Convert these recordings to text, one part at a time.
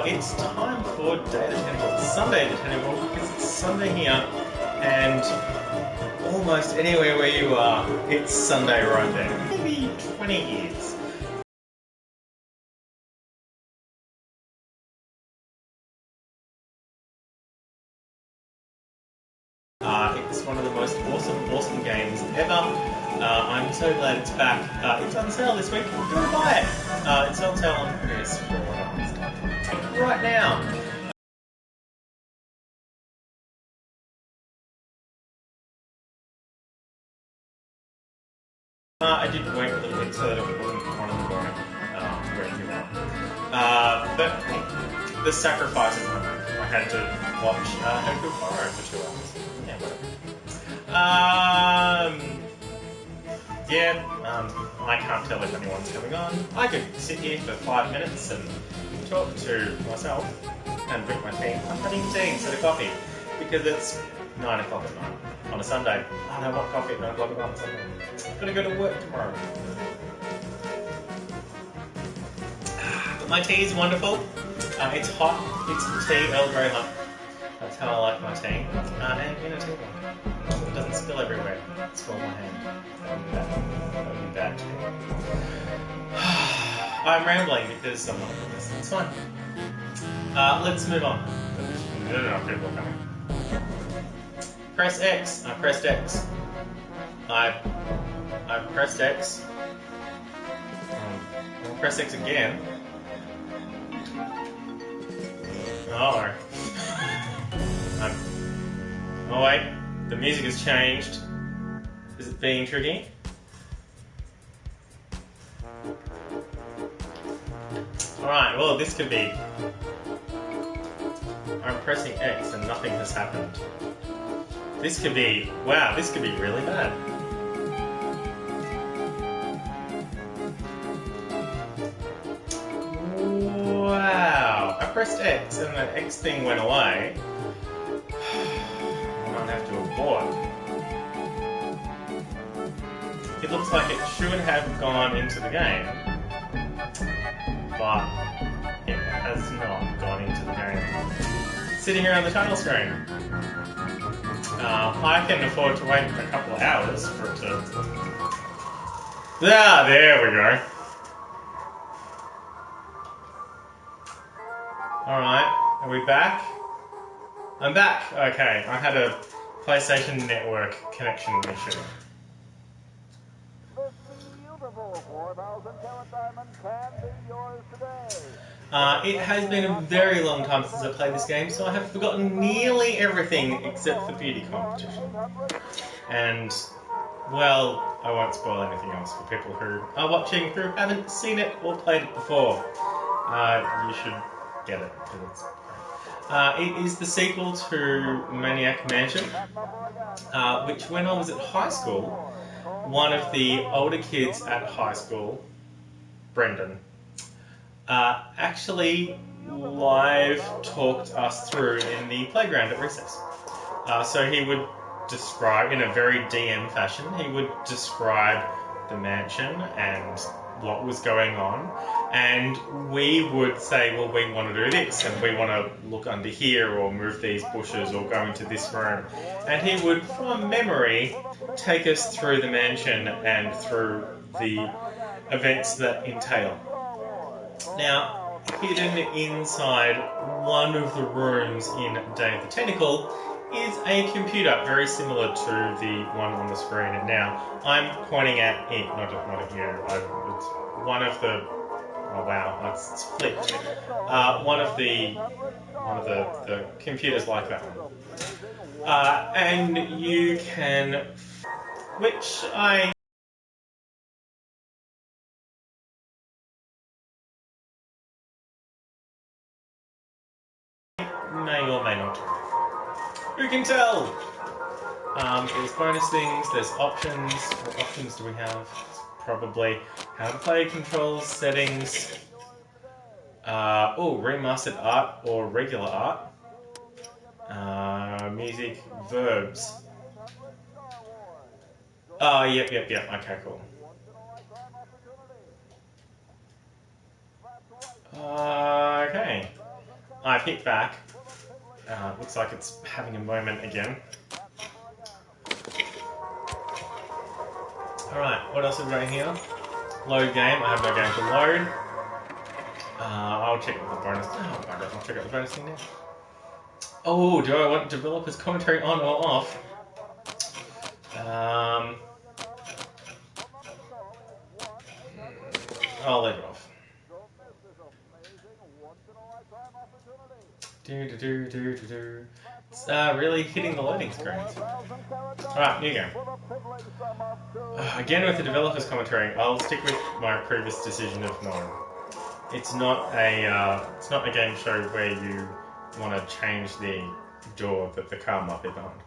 It's time for Day the Tentacle. It's SunDay the Tentacle because it's Sunday here, and almost anywhere where you are, it's SunDay right there. Maybe 20 years. It's one of the most awesome games ever. I'm so glad it's back. It's on sale this week. Go buy it. It's on sale on PS4 right now. I did wait a little bit so that it wouldn't run on the boring where you are. But hey, the sacrifice is mine. I had to watch Tentacle for 2 hours. Yeah, I can't tell if anyone's coming on. I could sit here for 5 minutes and talk to myself and drink my tea. I'm having tea instead of coffee because it's 9 o'clock at night on a Sunday. I don't want coffee at 9 o'clock at night on Sunday. I'm gonna go to work tomorrow. But my tea is wonderful. It's hot. It's tea, Earl Grey hot. That's how I like my tea. And in a tea bag. It doesn't spill everywhere. It's for my hand. That would be bad too. I'm rambling because I'm not good at this. It's fine. Let's move on. No, people are coming. Press X. I pressed X. I pressed X. I'll press X again. Oh. Oh wait, the music has changed. Is it being tricky? Alright, well this could be... I'm pressing X and nothing has happened. This could be... Wow, this could be really bad. Wow, I pressed X and the X thing went away. I might have to abort. It looks like it should have gone into the game, but it has not gone into the game. Sitting here on the title screen. I can afford to wait a couple of hours for it to... Ah, there we go. Alright, are we back? I'm back! Okay, I had a PlayStation Network connection issue. It has been a very long time since I played this game, so I have forgotten nearly everything except the beauty competition. And, well, I won't spoil anything else for people who are watching who haven't seen it or played it before. You should get it, because it's great. It is the sequel to Maniac Mansion, which when I was at high school, one of the older kids at high school, Brendan, actually live talked us through in the playground at recess. So he would describe, in a very DM fashion, he would describe the mansion and what was going on, and we would say, well, we want to do this, and we want to look under here, or move these bushes, or go into this room. And he would, from memory, take us through the mansion and through the events that entail. Now, hidden inside one of the rooms in Day of the Tentacle is a computer, very similar to the one on the screen. And now, I'm pointing at it, not at you. It's one of the... Oh wow, it's flipped. One of the computers like that one. And you can... Which I... may or may not. Who can tell? There's bonus things, there's options. What options do we have? Probably how to play, controls, settings. Remastered art or regular art. Music, verbs. Oh, yep. Okay, cool. Okay. I've hit back. Looks like it's having a moment again. Alright, what else have we got here? Load game. I have no game to load. I'll check out the bonus. Oh, bugger. I'll check out the bonus thing now. Oh, do I want developers commentary on or off? I'll leave it off. It's really hitting the loading screens. Alright, new game. Again with the developers commentary, I'll stick with my previous decision of no. It's not a game show where you want to change the door that the car might be behind.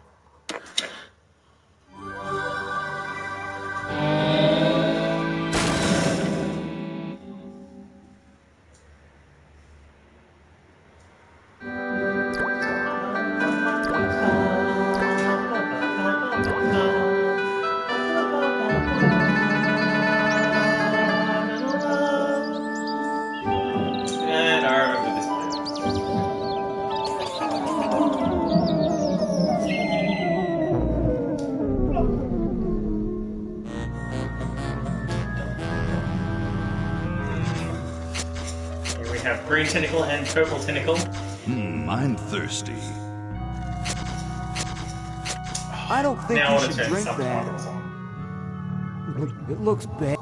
Green tentacle and purple tentacle. I'm thirsty. I don't think now you I want should to turn drink subtitles that. on. It looks bad.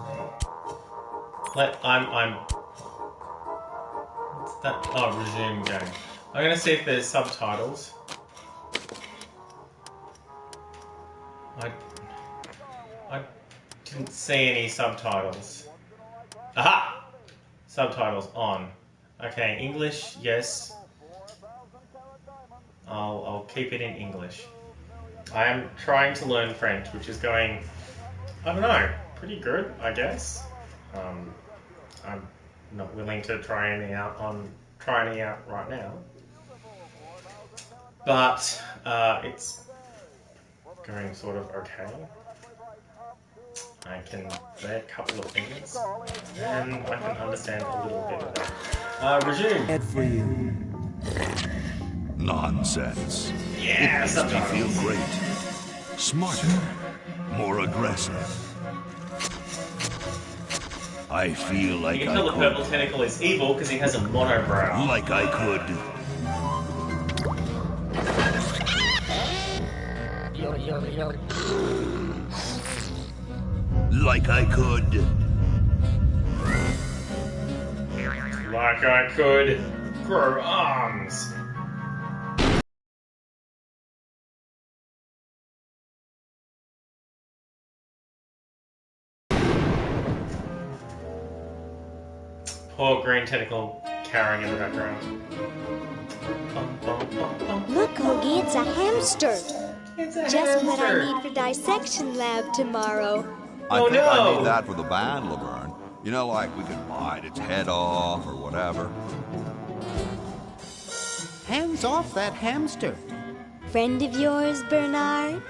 What's that? Oh, resume game. I'm gonna see if there's subtitles. I didn't see any subtitles. Aha! Subtitles on. Okay, English, yes. I'll keep it in English. I am trying to learn French, which is going, I don't know, pretty good, I guess. I'm not willing to try any out right now. But it's going sort of okay. I can say a couple of things, and I can understand a little bit of that. Resume. Bad for you. Nonsense. Yeah, it makes me feel great. Smarter. More aggressive. I feel like you can tell the purple tentacle is evil because he has a monobrow. Like I could. Like I could. Like I could grow arms. Poor green tentacle carrying in the background. Look, Hoagie, it's a hamster. It's a Just hamster. what I need for dissection lab tomorrow. I think no. I need that for the band, Laverne. You know, like we could bite its head off or whatever. Hands off that hamster. Friend of yours, Bernard?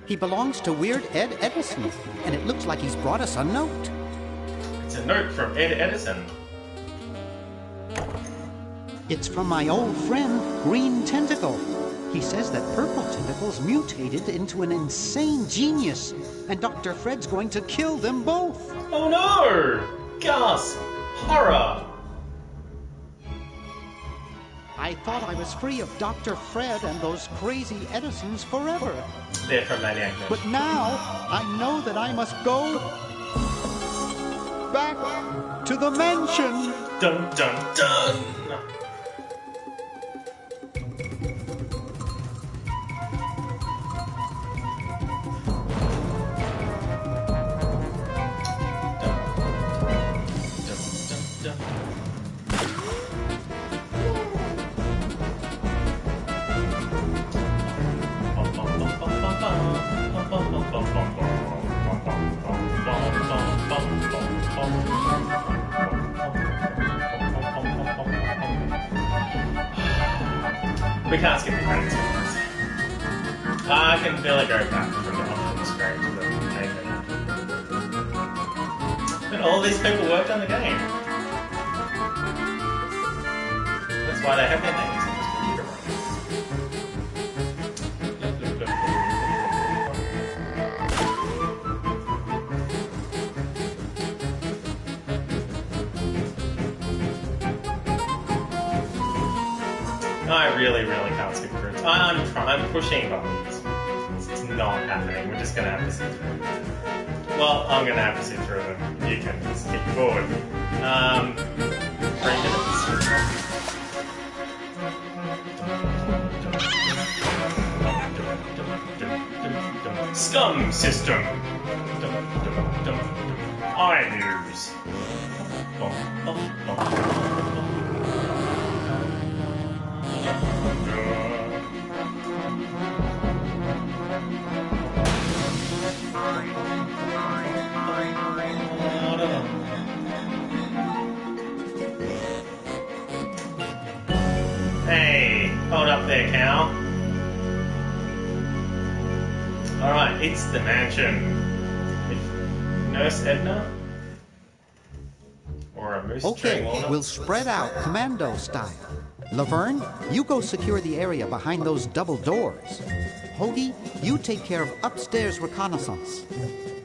He belongs to Weird Ed Edison, and it looks like he's brought us a note. It's a note from Ed Edison. It's from my old friend, Green Tentacle. He says that Purple Tentacle's mutated into an insane genius, and Dr. Fred's going to kill them both. Oh no! Gasp! Horror! I thought I was free of Dr. Fred and those crazy Edisons forever. They're from Maniac Mansion. But now, I know that I must go back to the mansion. Dun dun dun! We can't skip the credits. I can barely go back from the top of the screen to the main menu. But all these people worked on the game. Let's why they have their names. I really can't skip through it. I'm pushing buttons. It's not happening. We're just going to have to sit through it. Well, I'm going to have to sit through it. You can skip forward. 3 minutes. Scum system. I news. Hey, hold up there, cow. Alright, it's the mansion. With Nurse Edna? Or a moose tree Okay, walnut? we'll spread out commando style. Laverne, you go secure the area behind those double doors. Hoagie, you take care of upstairs reconnaissance.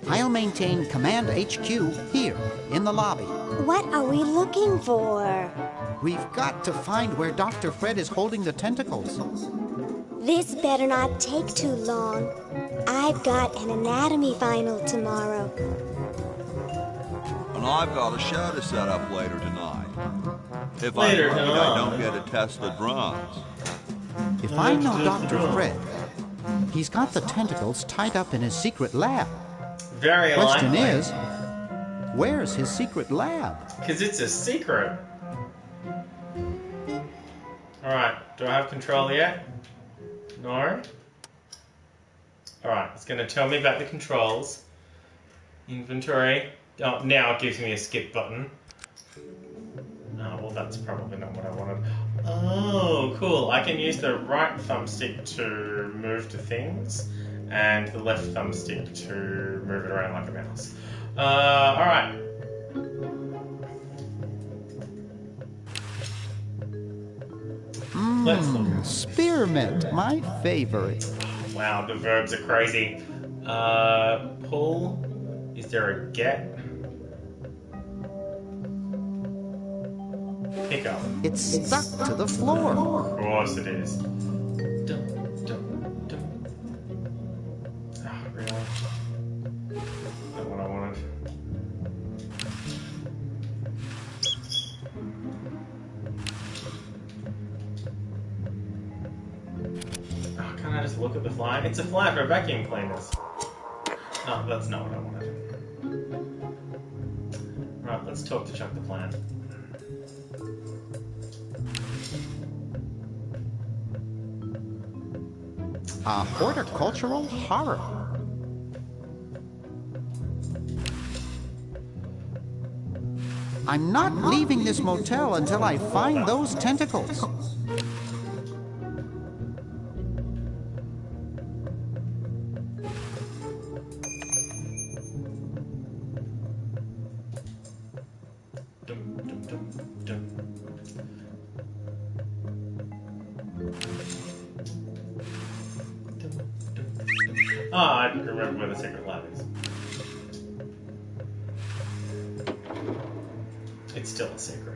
I'll maintain Command HQ here, in the lobby. What are we looking for? We've got to find where Dr. Fred is holding the tentacles. This better not take too long. I've got an anatomy final tomorrow. And I've got a show to set up later tonight. If Later I tonight. don't get a test that runs. If I know Dr. Fred, he's got the tentacles tied up in his secret lab. Very Question likely. is, where's his secret lab? Because it's a secret. Alright, do I have control yet? No? Alright, it's going to tell me about the controls. Inventory. Oh, now it gives me a skip button. Oh, well, that's probably not what I wanted. Oh, cool. I can use the right thumbstick to move to things, and the left thumbstick to move it around like a mouse. Alright. Let's look. Spearmint, my favorite. Wow, the verbs are crazy. Pull. Is there a get? Pick up. It's stuck to the floor. Of course it is. Dum, dum, dum. Oh, really? Not what I wanted. Oh, can't I just look at the fly? It's a fly for vacuum cleaners. No, that's not what I wanted. Right, let's talk to Chuck the Plant. A horticultural horror. I'm not leaving this motel until I find those tentacles. Dum, dum, dum, dum. Ah, I remember where the secret lab is. It's still a secret.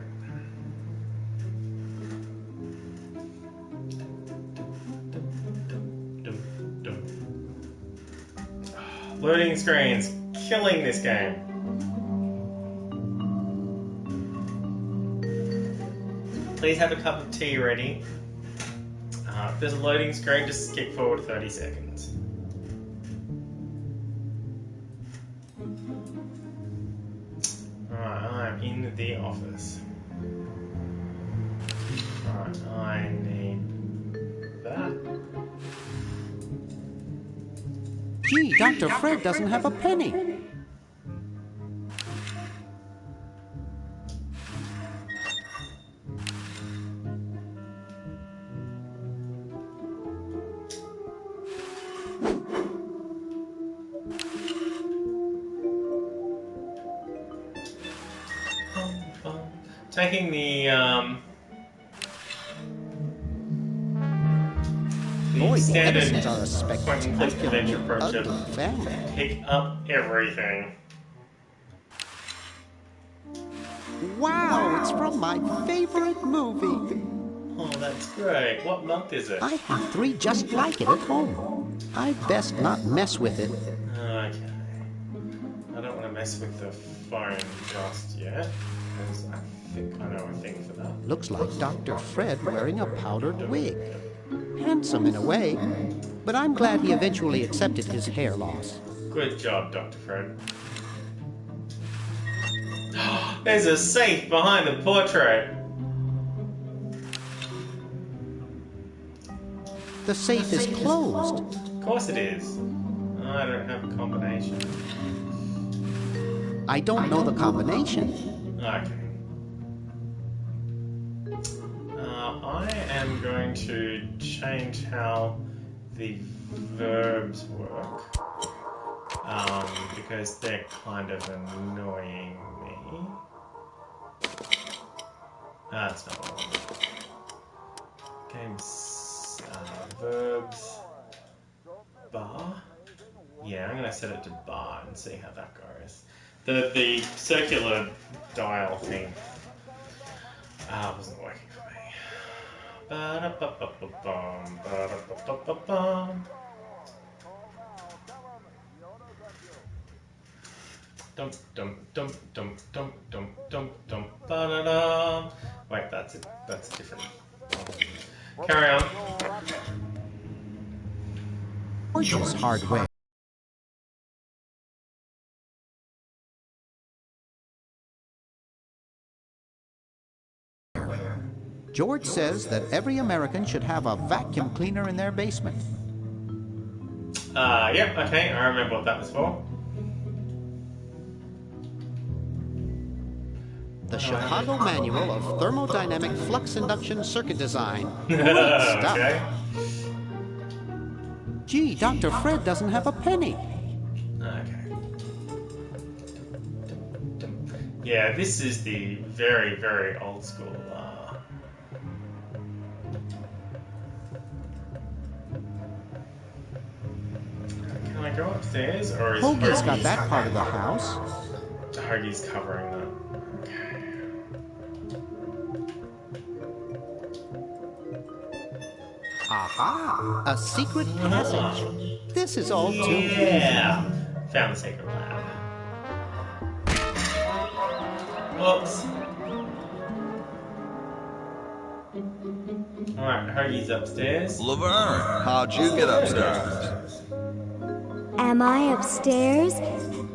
Loading screens, killing this game. Please have a cup of tea ready. If there's a loading screen, just skip forward 30 seconds. Alright, I'm in the office. Alright, I need that. Gee, Dr. Fred doesn't have a penny. Taking the Boy, the standard Edisons are a point-and-click adventure spectacular, approach ugly of family. pick up everything. Wow, it's from my favorite movie. Oh, that's great. What month is it? I have 3 just like it at home. I'd best not mess with it. Okay. I don't want to mess with the phone just yet, because I think I know a thing for that. Looks like Dr. Fred wearing a powdered wig. Handsome in a way, but I'm glad he eventually accepted his hair loss. Good job, Dr. Fred. There's a safe behind the portrait. The safe is closed. Of course it is. I don't have a combination. I don't know the combination. Okay. I am going to change how the verbs work. Because they're kind of annoying me. That's not what I want. Games, verbs, bar. Yeah, I'm going to set it to bar and see how that goes. The circular dial thing wasn't working for me. Ba-da-ba-ba-ba-bum, ba-da-ba-ba-ba-bum. Dum dum dum dum dum dum dum dum ba-da-dum. Wait, that's it. That's different. Carry on. Gorgeous hardware. George says that every American should have a vacuum cleaner in their basement. Yep, okay, I remember what that was for. The Chicago Manual of Thermodynamic Flux Induction Circuit Design. Great stuff. Okay. Gee, Dr. Fred doesn't have a penny. Okay. Yeah, this is the very, very old school. Can I go upstairs, or is Hoagie's got that part of the house. Hoagie's covering that. Okay. Aha! A secret passage. This is all too Yeah! Found the secret lab. Whoops. Alright, Hoagie's upstairs. Laverne, how'd you get upstairs? Am I upstairs?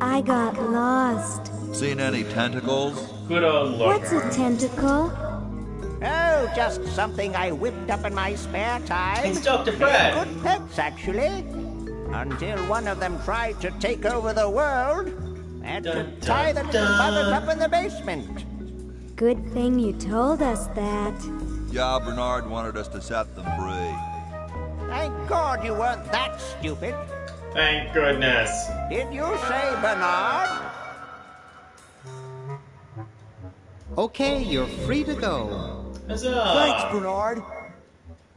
I got lost. Seen any tentacles? Good old look. What's a tentacle? Oh, just something I whipped up in my spare time. It's Dr. Fred. Good pets, actually. Until one of them tried to take over the world. Had to Dun, tie the dun, little dun. buggers up in the basement. Good thing you told us that. Yeah, Bernard wanted us to set them free. Thank God you weren't that stupid. Thank goodness. Did you say Bernard? Okay, you're free to go. Huzzah! Bernard.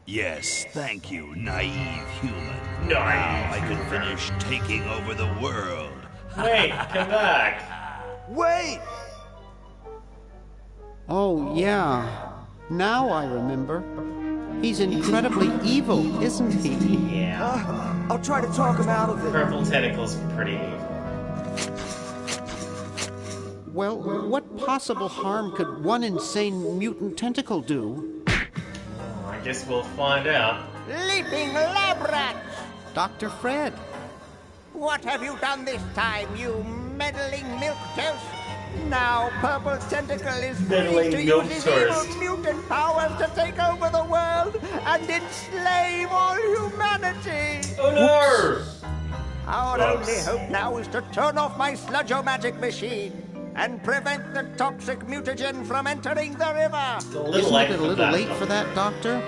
Yes, thank you, naive human. Naive I can finish taking over the world. Wait, come back. Wait! Oh, yeah. Now I remember. He's incredibly evil, isn't he? Yeah. I'll try to talk him out of it. Purple tentacles pretty evil. Well, what possible harm could one insane mutant tentacle do? Oh, I guess we'll find out. Leaping lab rats! Dr. Fred. What have you done this time, you meddling milquetoast? Now Purple Tentacle is free Meddling to use his evil milquetoast. mutant powers to take over the world and enslave all humanity! Oh no! Our Oops. only hope now is to turn off my sludge-o-magic machine and prevent the toxic mutagen from entering the river. It's a little Isn't late it a for little that. late for that, Doctor?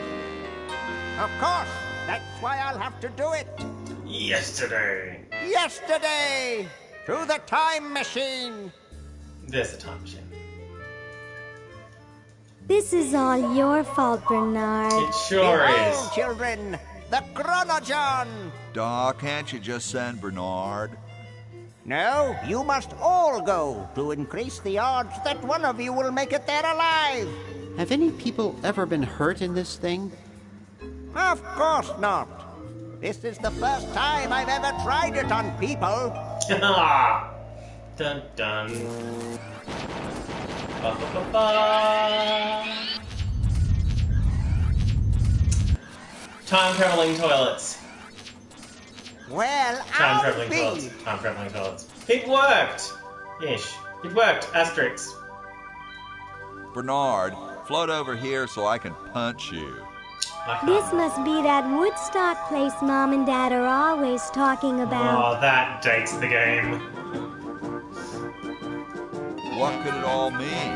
Of course, that's why I'll have to do it. Yesterday. Yesterday, through the time machine. There's the time machine. This is all your fault, Bernard. It sure Behold, is. children, the Chronogen! Can't you just send Bernard? No, you must all go to increase the odds that one of you will make it there alive. Have any people ever been hurt in this thing? Of course not. This is the first time I've ever tried it on people. Dun dun. Ba, ba, ba, ba. Time traveling toilets. Well, Time I'll traveling be. toilets. Time traveling toilets. It worked! Ish. It worked. Asterix. Bernard, float over here so I can punch you. I can't. This must be that Woodstock place Mom and Dad are always talking about. Oh, that dates the game. What could it all mean?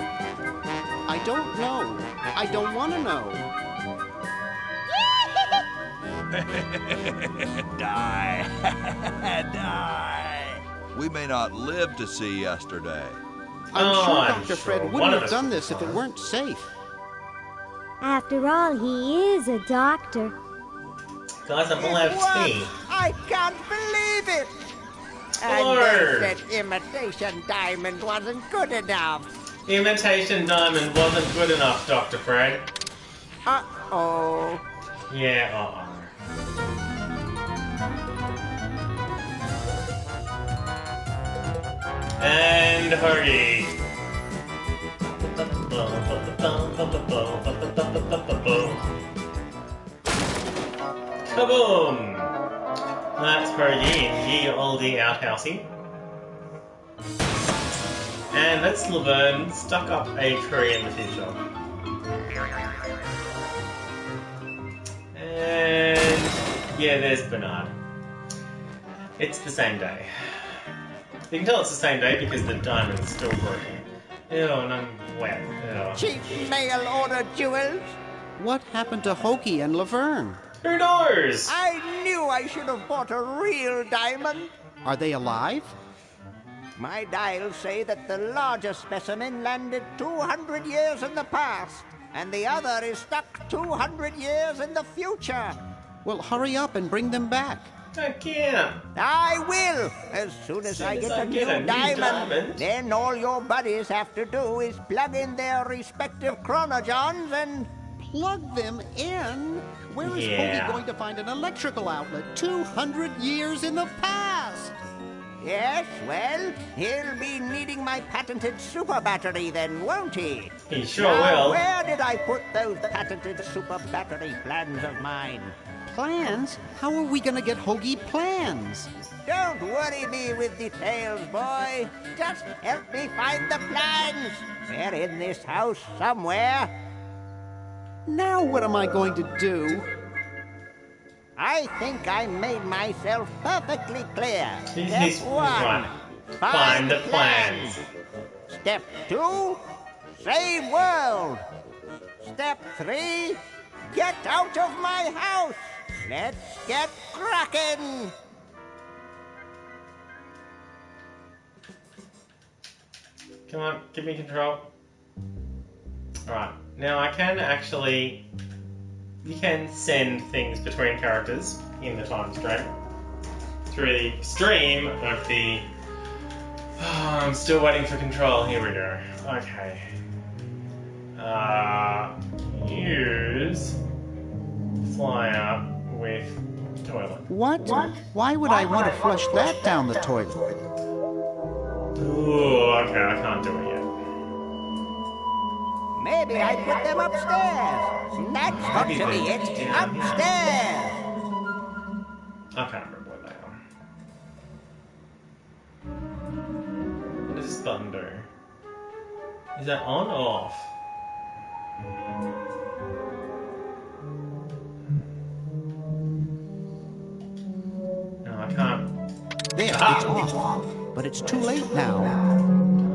I don't know. I don't want to know. Die. Die. We may not live to see yesterday. I'm Oh, sure I'm Dr. Fred sure one wouldn't of have us done would this if it try. weren't safe. After all, he is a doctor. Guys, I'm all It out of worked. tea. I can't believe it. And Lord. they said imitation diamond wasn't good enough. Imitation diamond wasn't good enough, Dr. Fred. Uh-oh. Yeah, uh-oh. And Hoagie. Kaboom! That's Hoagie in ye olde outhousey. And that's Laverne stuck up a tree in the future. And yeah, there's Bernard. It's the same day. You can tell it's the same day because the diamond's still broken. Ew, and I'm wet. Ew. Cheap mail order jewels. What happened to Hoagie and Laverne? Who knows? I knew I should have bought a real diamond. Are they alive? My dials say that the larger specimen landed 200 years in the past, and the other is stuck 200 years in the future. Well, hurry up and bring them back. I can't. I will, as soon as I get a new diamond. Then all your buddies have to do is plug in their respective chronogens and... Plug them in? Where is Yeah. Hoagie going to find an electrical outlet 200 years in the past? Yes, well, he'll be needing my patented super battery then, won't he? He sure Now, will. where did I put those patented super battery plans of mine? Plans? How are we going to get Hoagie plans? Don't worry me with details, boy. Just help me find the plans. They're in this house somewhere. Now what am I going to do? I think I made myself perfectly clear. He's Step one, right. Find the plans. Step two, save world. Step three, get out of my house. Let's get cracking. Come on, give me control. Alright, now I can actually... You can send things between characters in the time stream. Through the stream of the... Oh, I'm still waiting for control. Here we go. Okay. Use... Fly out with toilet. What? Why would I want to flush that down the toilet? Ooh, okay, I can't do it yet. Maybe I put them upstairs. That's got to be it. Upstairs. I can't remember what they are. What does this button do? Is that on or off? No, I can't. There, it's off. But it's too late now.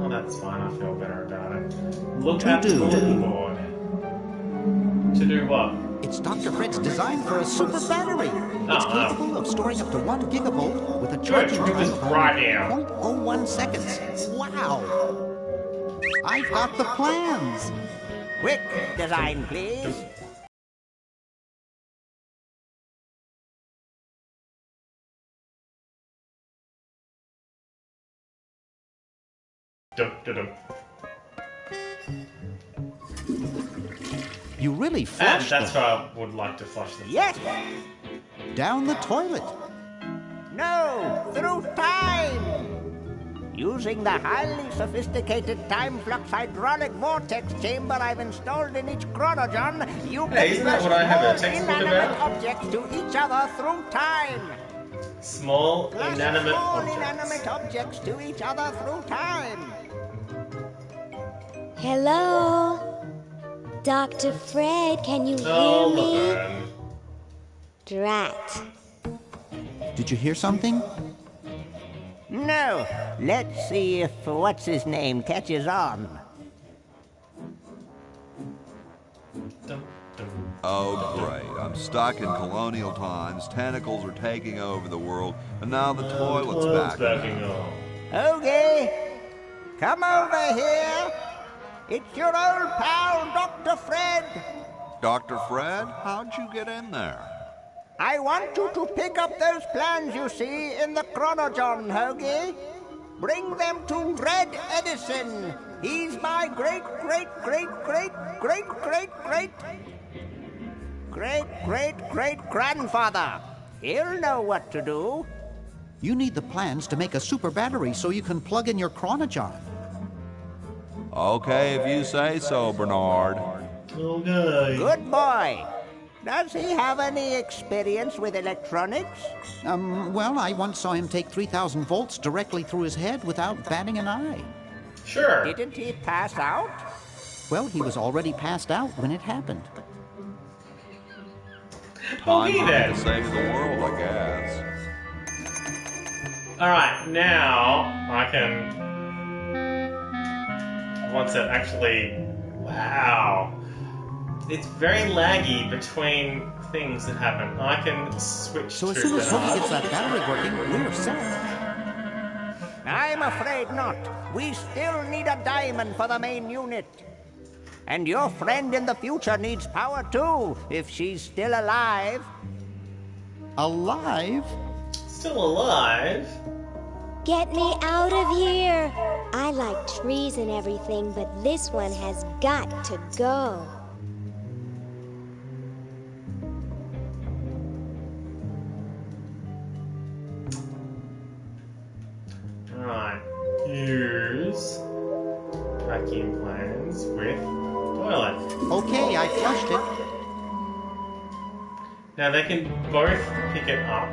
Oh, that's fine. I feel better about it. Look To at the do. bulletin board. To do what? It's Dr. Fred's design for a super battery. It's capable of storing up to 1 gigavolt with a charging prove time this of right only now. 0.01 seconds. Wow! I've got the plans. Quick design, please. Dum, dum, dum. You really And flushed that's them. why I would like to flush them. Yes. Down the toilet. No, through time. Using the highly sophisticated time flux hydraulic vortex chamber I've installed in each chronogen, you Hey, isn't that what I have a small textbook inanimate about? objects to each other through time. Small Plus inanimate small objects. inanimate objects to each other through time. Hello? Dr. Fred, can you Oh, hear me? Laverne. Drat. Did you hear something? No. Let's see if what's-his-name catches on. Dum, dum. Oh, great. I'm stuck in colonial times. Tentacles are taking over the world, and now the toilet's back. backing up. Okay. Come over here. It's your old pal, Dr. Fred. Dr. Fred, how'd you get in there? I want you to pick up those plans you see in the chronogen, Hoagie. Bring them to Red Edison. He's my great-great-great-great-great-great-great-great-grandfather. He'll know what to do. You need the plans to make a super battery so you can plug in your chronogen. Okay, if you say so, Bernard. Okay. Good boy. Does he have any experience with electronics? Well, I once saw him take 3,000 volts directly through his head without batting an eye. Sure. Didn't he pass out? Well, he was already passed out when it happened. Time Okay, for me then. to save the world, I guess. Alright, now I can... Once it actually... Wow. It's very laggy between things that happen. I can switch So as to soon as the- Hoagie gets that battery working, we're set. I'm afraid not. We still need a diamond for the main unit. And your friend in the future needs power too, if she's still alive. Alive? Still alive? Get me out of here. I like trees and everything, but this one has got to go. Right. Use vacuum plans with toilet. Okay, I flushed it. Now they can both pick it up.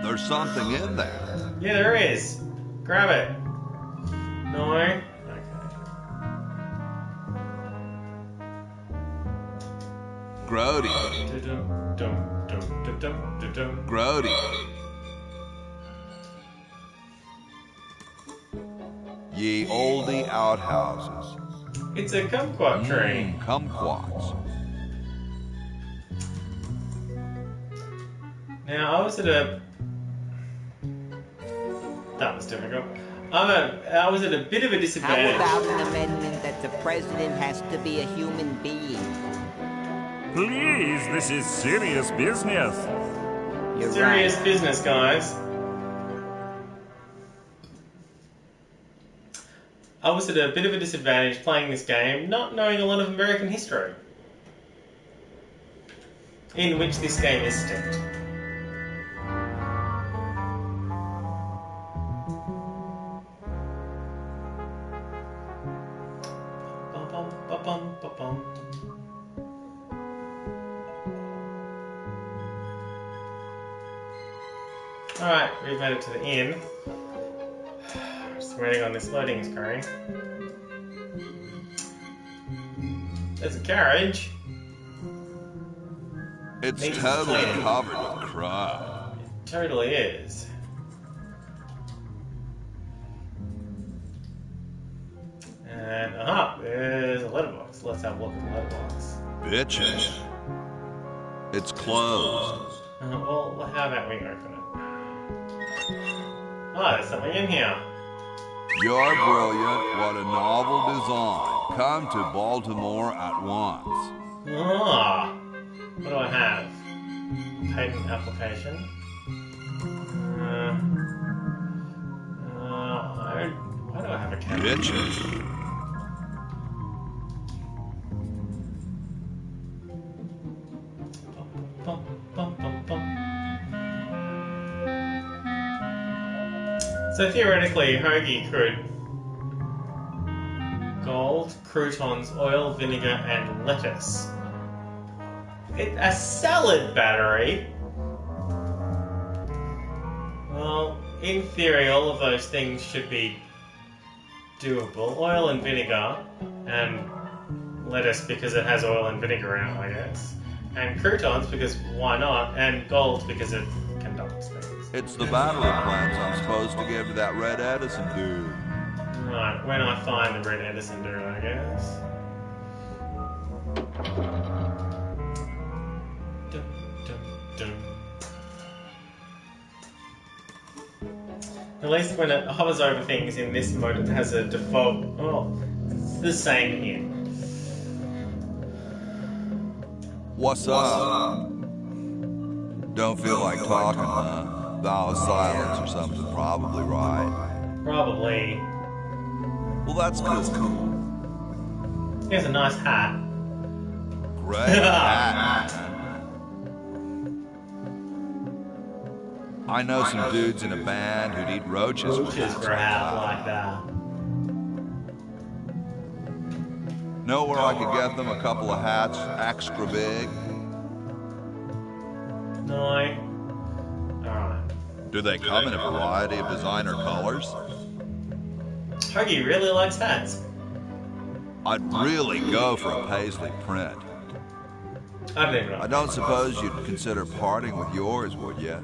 There's something in there. Yeah, there is. Grab it. No? Okay. Grody. Dum-dum-dum-dum-dum-dum. Grody. Ye olde outhouses. It's a kumquat tree. Kumquats. Now, I was at a... That was difficult. I was at a bit of a How disadvantage. about an amendment that the president has to be a human being? Please, this is serious business. You're Serious right. business, guys. I was at a bit of a disadvantage playing this game, not knowing a lot of American history, in which this game is steeped. Bum, bum, bum, bum, bum. Alright, we've made it to the inn. Just waiting on this loading screen. There's a carriage. It's Needs totally cleaning. covered with crud. Totally is. And aha, there's a letterbox. Let's have a look at the letterbox. Bitches. It's closed. Well, how about we open it? Oh, there's something in here. You're brilliant. What a novel design. Come to Baltimore at once. Ah, what do I have? Patent application. Why do I have a cat? Bitches. Bum, bum, bum, bum. So theoretically, Hoagie could gold, croutons, oil, vinegar, and lettuce. A salad battery? Well, in theory, all of those things should be doable. Oil and vinegar, and lettuce because it has oil and vinegar in it, I guess. And croutons because why not? And gold because it conducts things. It's the battery plants I'm supposed to give to that Red Edison dude. Right, when I find the Red Edison dude, I guess. Dun, dun, dun. At least when it hovers over things in this mode, it has a default. Oh, it's the same here. What's up? Don't feel like talking, huh? Vow of silence or something, probably right. Probably. Well, that's cool. He has a nice hat. Great hat. I know some dudes in a band who'd eat roaches for Roaches for a hat like that. Know where I could get them a couple of hats extra big? No. Alright. Do they come in a variety of designer colors? Hoagie really likes hats. I'd really go for a paisley print. I don't even know. I don't suppose you'd consider parting with yours, would you?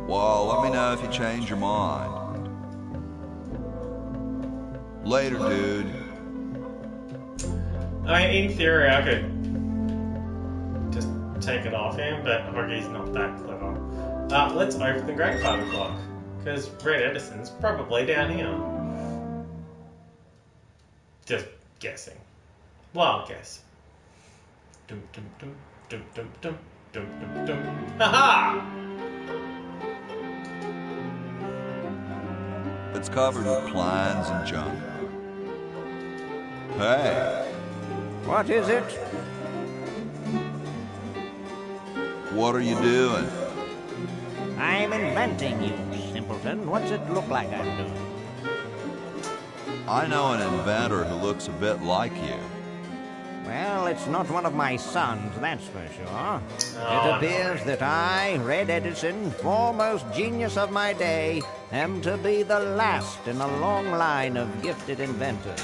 Well, let me know if you change your mind. Later, dude. I mean, in theory, I could just take it off him, but Hoagie's not that clever. Let's open the grandfather clock, because Red Edison's probably down here. Just guessing. Wild guess. Dum dum dum dum dum dum dum dum dum. Ha-ha! It's covered with plans and junk. Hey, What is it? what are you doing? I'm inventing, you simpleton. What's it look like I'm doing? I know an inventor who looks a bit like you. Well, it's not one of my sons, that's for sure. Oh, It appears that I, Red Edison, foremost genius of my day, am to be the last in a long line of gifted inventors.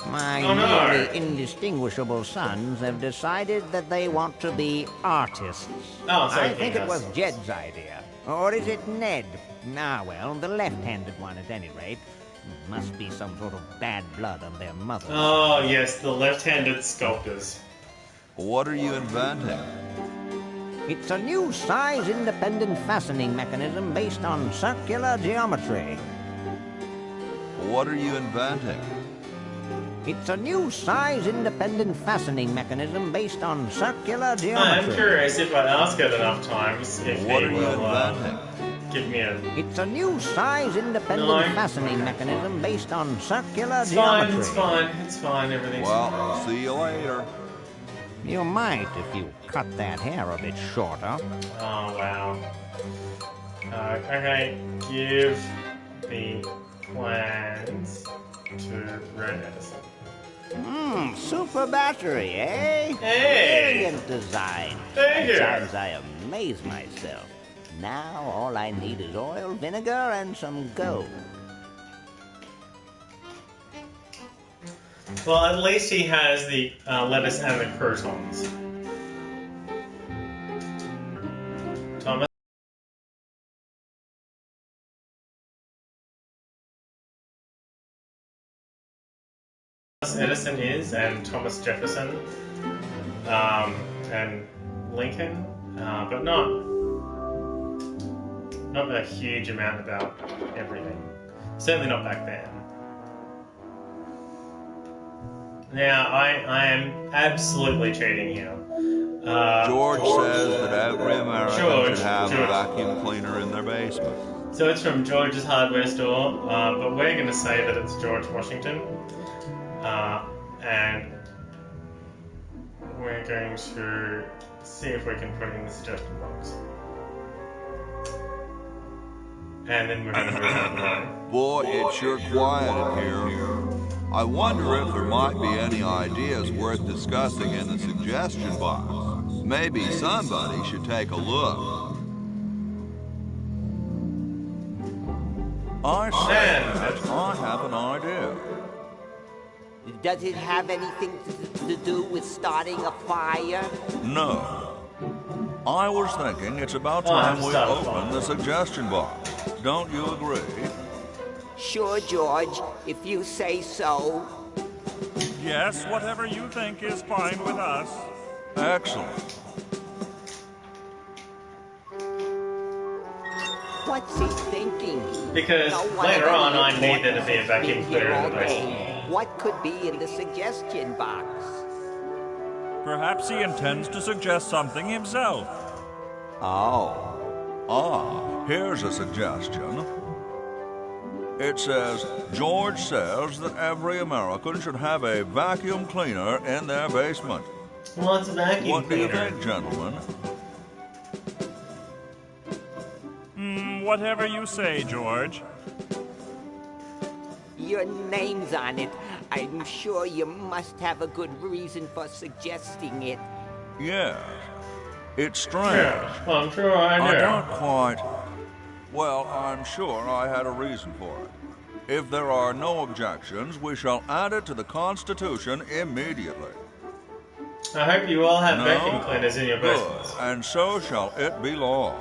My nearly indistinguishable sons have decided that they want to be artists. Oh, so I think it was Jed's idea. Or is it Ned? Ah, well, the left-handed one at any rate. Must be some sort of bad blood on their mother. Oh, yes, the left-handed sculptors. What are you inventing? It's a new size-independent fastening mechanism based on circular geometry. What are you inventing? It's a new size-independent fastening mechanism based on circular geometry. I'm curious if I ask it enough times if What he are you will inventing? give me a... It's a new size-independent fastening mechanism based on circular It's fine, geometry. it's fine, everything's Well, fine. see you later. You might if you cut that hair a bit shorter. Oh, wow. Okay, give the plans to Red Edison. Super battery, eh? Hey! Brilliant design. Thank you. Sometimes I amaze myself. Now all I need is oil, vinegar, and some gold. Well, at least he has the lettuce and the croutons. Thomas Edison is, and Thomas Jefferson, and Lincoln, but not a huge amount about everything. Certainly not back then. Now, I am absolutely cheating here. George says that every American George, should have George. a vacuum cleaner in their basement. So it's from George's hardware store, but we're going to say that it's George Washington. And we're going to see if we can put it in the suggestion box. And then we're going to move on the line. Boy, it's sure quiet in here. I wonder if there might be any ideas worth discussing in the suggestion box. Maybe somebody should take a look. I have an idea. Does it have anything to do with starting a fire? No. I was thinking it's about time we open the suggestion box. Don't you agree? Sure, George, if you say so. Yes, whatever you think is fine with us. Excellent. What's he thinking? Because later on I need there to be a vacuum cleaner in the basement. What could be in the suggestion box? Perhaps he intends to suggest something himself. Here's a suggestion. It says, George says that every American should have a vacuum cleaner in their basement. What's a vacuum What do you cleaner? think, gentlemen? Whatever you say, George. Your name's on it. I'm sure you must have a good reason for suggesting it. Yes. It's strange. Yeah, I'm sure I do. I don't quite... Well, I'm sure I had a reason for it. If there are no objections, we shall add it to the Constitution immediately. I hope you all have No? vacuum cleaners in your Good. basements. And so shall it be law.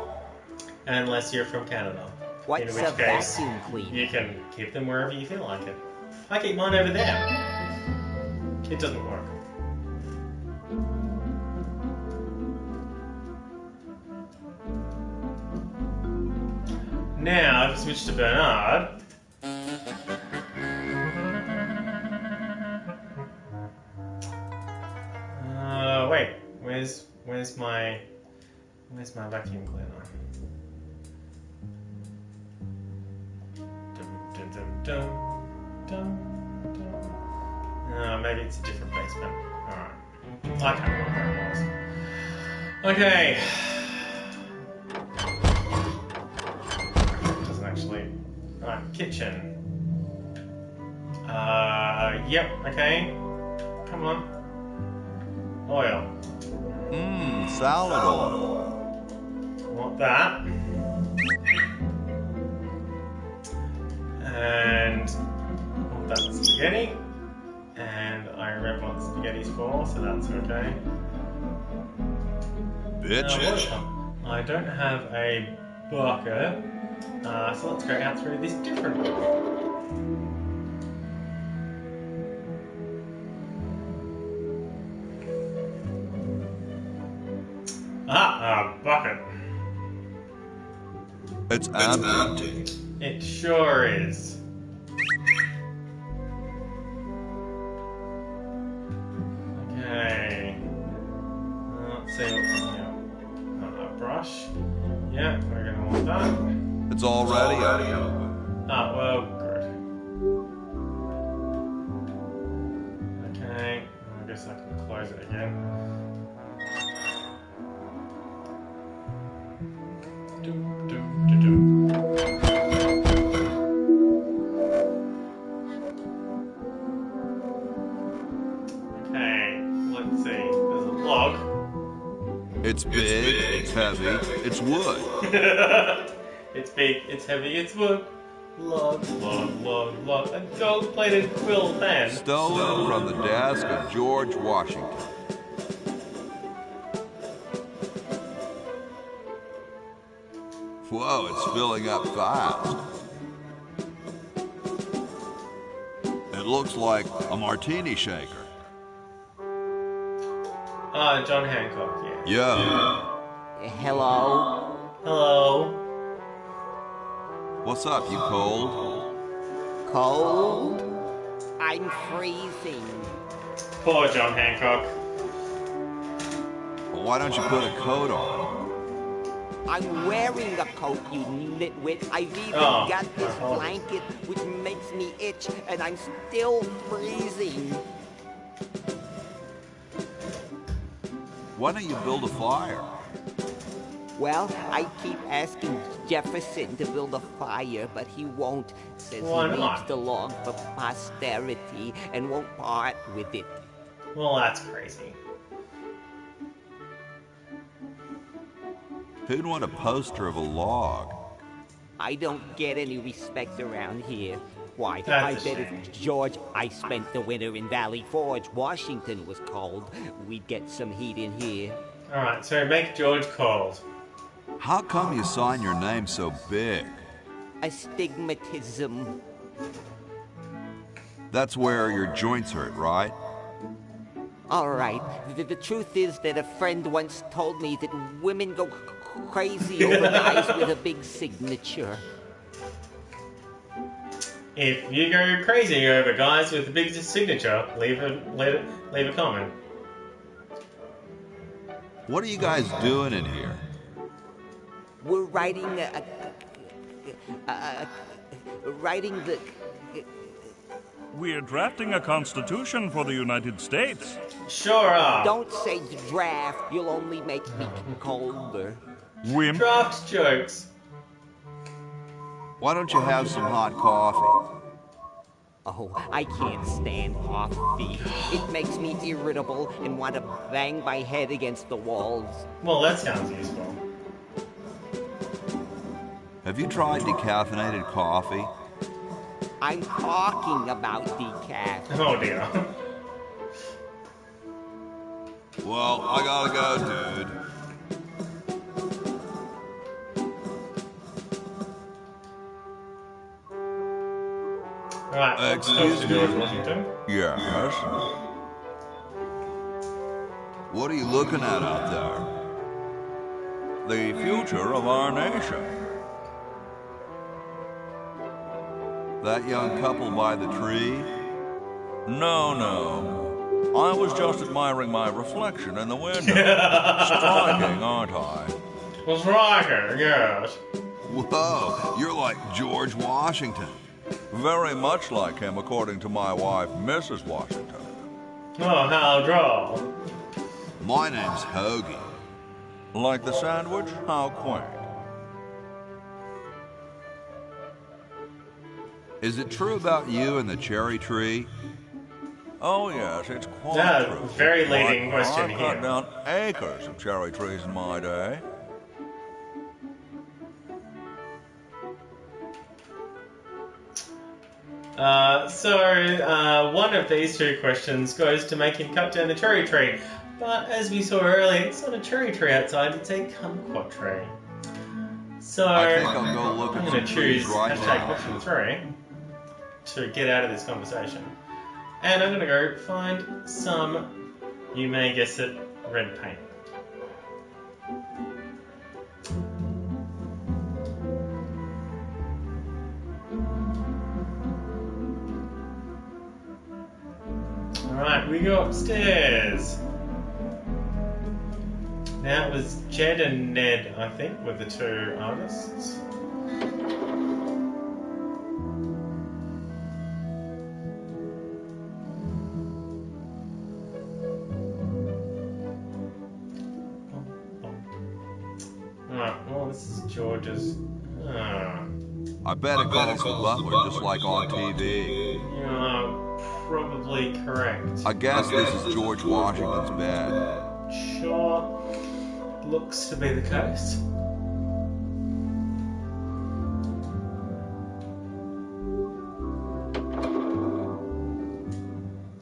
Unless you're from Canada. What's in a which case, vacuum cleaner? you can keep them wherever you feel like it. I keep mine over there. It doesn't work. Now, I've switched to Bernard. Wait. Where's my vacuum cleaner? Dum, dum, dum, dum, dum. Maybe it's a different basement. Alright. I can't remember where it was. Okay. It doesn't actually... Alright, kitchen. Yep, okay. Come on. Oil. Salad oil. Want that. And want that spaghetti. And I remember what the spaghetti's for, so that's okay. Bitch. I don't have a bucket, so let's go out through this different one. A bucket. It's empty. It sure is. Okay. Let's see what's in here. A brush. Yeah, we're gonna want that. It's already open. Well, good. Okay, I guess I can close it again. Doom, doom, doom, doom. Okay, let's see. There's a log. It's big, it's heavy, it's wood. It's big, it's heavy, it's wood. Log, log, log, log. A gold-plated quill pen. Stolen from the desk of George Washington. Whoa, it's filling up fast. It looks like a martini shaker. John Hancock, yeah. Yeah. Hello? Hello. What's up, you cold? Cold? I'm freezing. Poor John Hancock. why don't you put a coat on? I'm wearing a coat, you nitwit. I've even got this blanket which makes me itch, and I'm still freezing. Why don't you build a fire? Well, I keep asking Jefferson to build a fire, but he won't. Says Why he not? leaves the log for posterity and won't part with it. Well, that's crazy. Who'd want a poster of a log? I don't get any respect around here. Why, That's I a bet if George I spent the winter in Valley Forge, Washington was cold, we'd get some heat in here. Alright, so make George cold. How come you sign your name so big? Astigmatism. That's where your joints hurt, right? All right, the truth is that a friend once told me that women go crazy over guys with a big signature. If you go crazy over guys with the biggest signature, leave a comment. What are you guys doing in here? We're writing the... We're drafting a constitution for the United States. Sure are. Don't say draft, you'll only make me colder. Wimp. Draft jokes. Why don't you have some hot coffee? Oh, I can't stand coffee. It makes me irritable and want to bang my head against the walls. Well, that sounds useful. Have you tried decaffeinated coffee? I'm talking about decaf. Oh dear. Well, I gotta go, dude. Alright, let's talk Excuse to me. George Washington. Yes? What are you looking at out there? The future of our nation. That young couple by the tree? No. I was just admiring my reflection in the window. Striking, aren't I? Was rocking, yes. Whoa, you're like George Washington. Very much like him, according to my wife, Mrs. Washington. Oh, how droll. My name's Hoagie. Like the sandwich? How quaint. Is it true about you and the cherry tree? Oh, yes, it's quite Yeah, true. very leading question I've here. cut down acres of cherry trees in my day. One of these two questions goes to make him cut down the cherry tree. But as we saw earlier, it's not a cherry tree outside, it's a kumquat tree. So, I think I'll go look I'm at going to some trees choose right hashtag now. option 3 to get out of this conversation. And I'm going to go find some, you may guess it, red paint. Alright, we go upstairs. Now it was Jed and Ned, I think, were the two artists. Alright, well, this is George's. I bet it calls the butler just like on TV. You're probably correct. I guess this is George Washington's bed. Sure. Looks to be the case.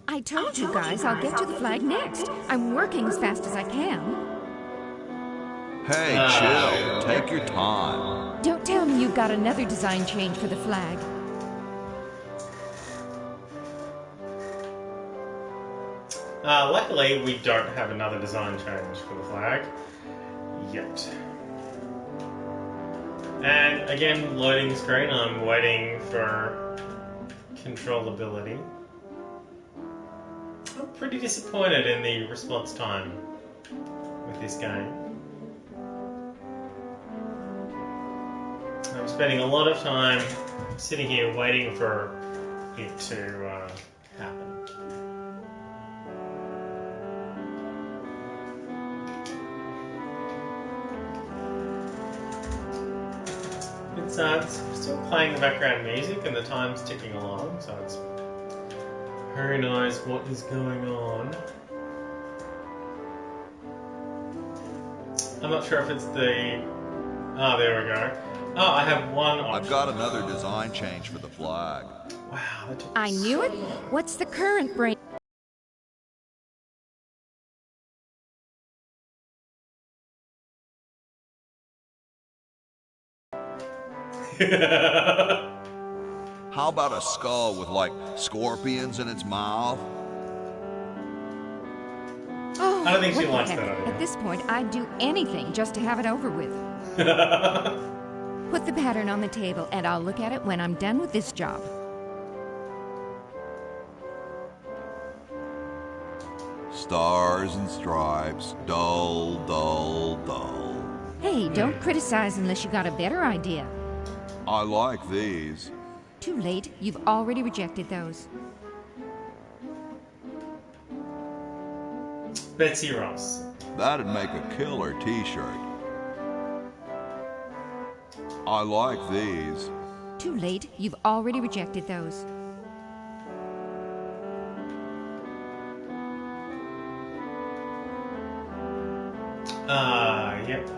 I told you guys I'll get to the flag next. I'm working as fast as I can. Hey, chill. Take your time. Don't tell me you've got another design change for the flag. Luckily, we don't have another design change for the flag yet. And again, loading screen, I'm waiting for controllability. I'm pretty disappointed in the response time with this game. I'm spending a lot of time sitting here waiting for it to happen. It's still playing the background music and the time's ticking along, so it's who knows what is going on. I'm not sure if it's the... Oh, there we go. Oh, I have one option. I've got another design change for the flag. Wow, that took I knew it. What's the current brain? How about a skull with, like, scorpions in its mouth? Oh, I don't think she what wants the heck? that idea. At this point, I'd do anything just to have it over with. Put the pattern on the table, and I'll look at it when I'm done with this job. Stars and stripes, dull, dull, dull. Hey, don't criticize unless you got a better idea. I like these. Too late. You've already rejected those. Betsy Ross. That'd make a killer t-shirt. I like these. Too late. You've already rejected those. Yep, okay.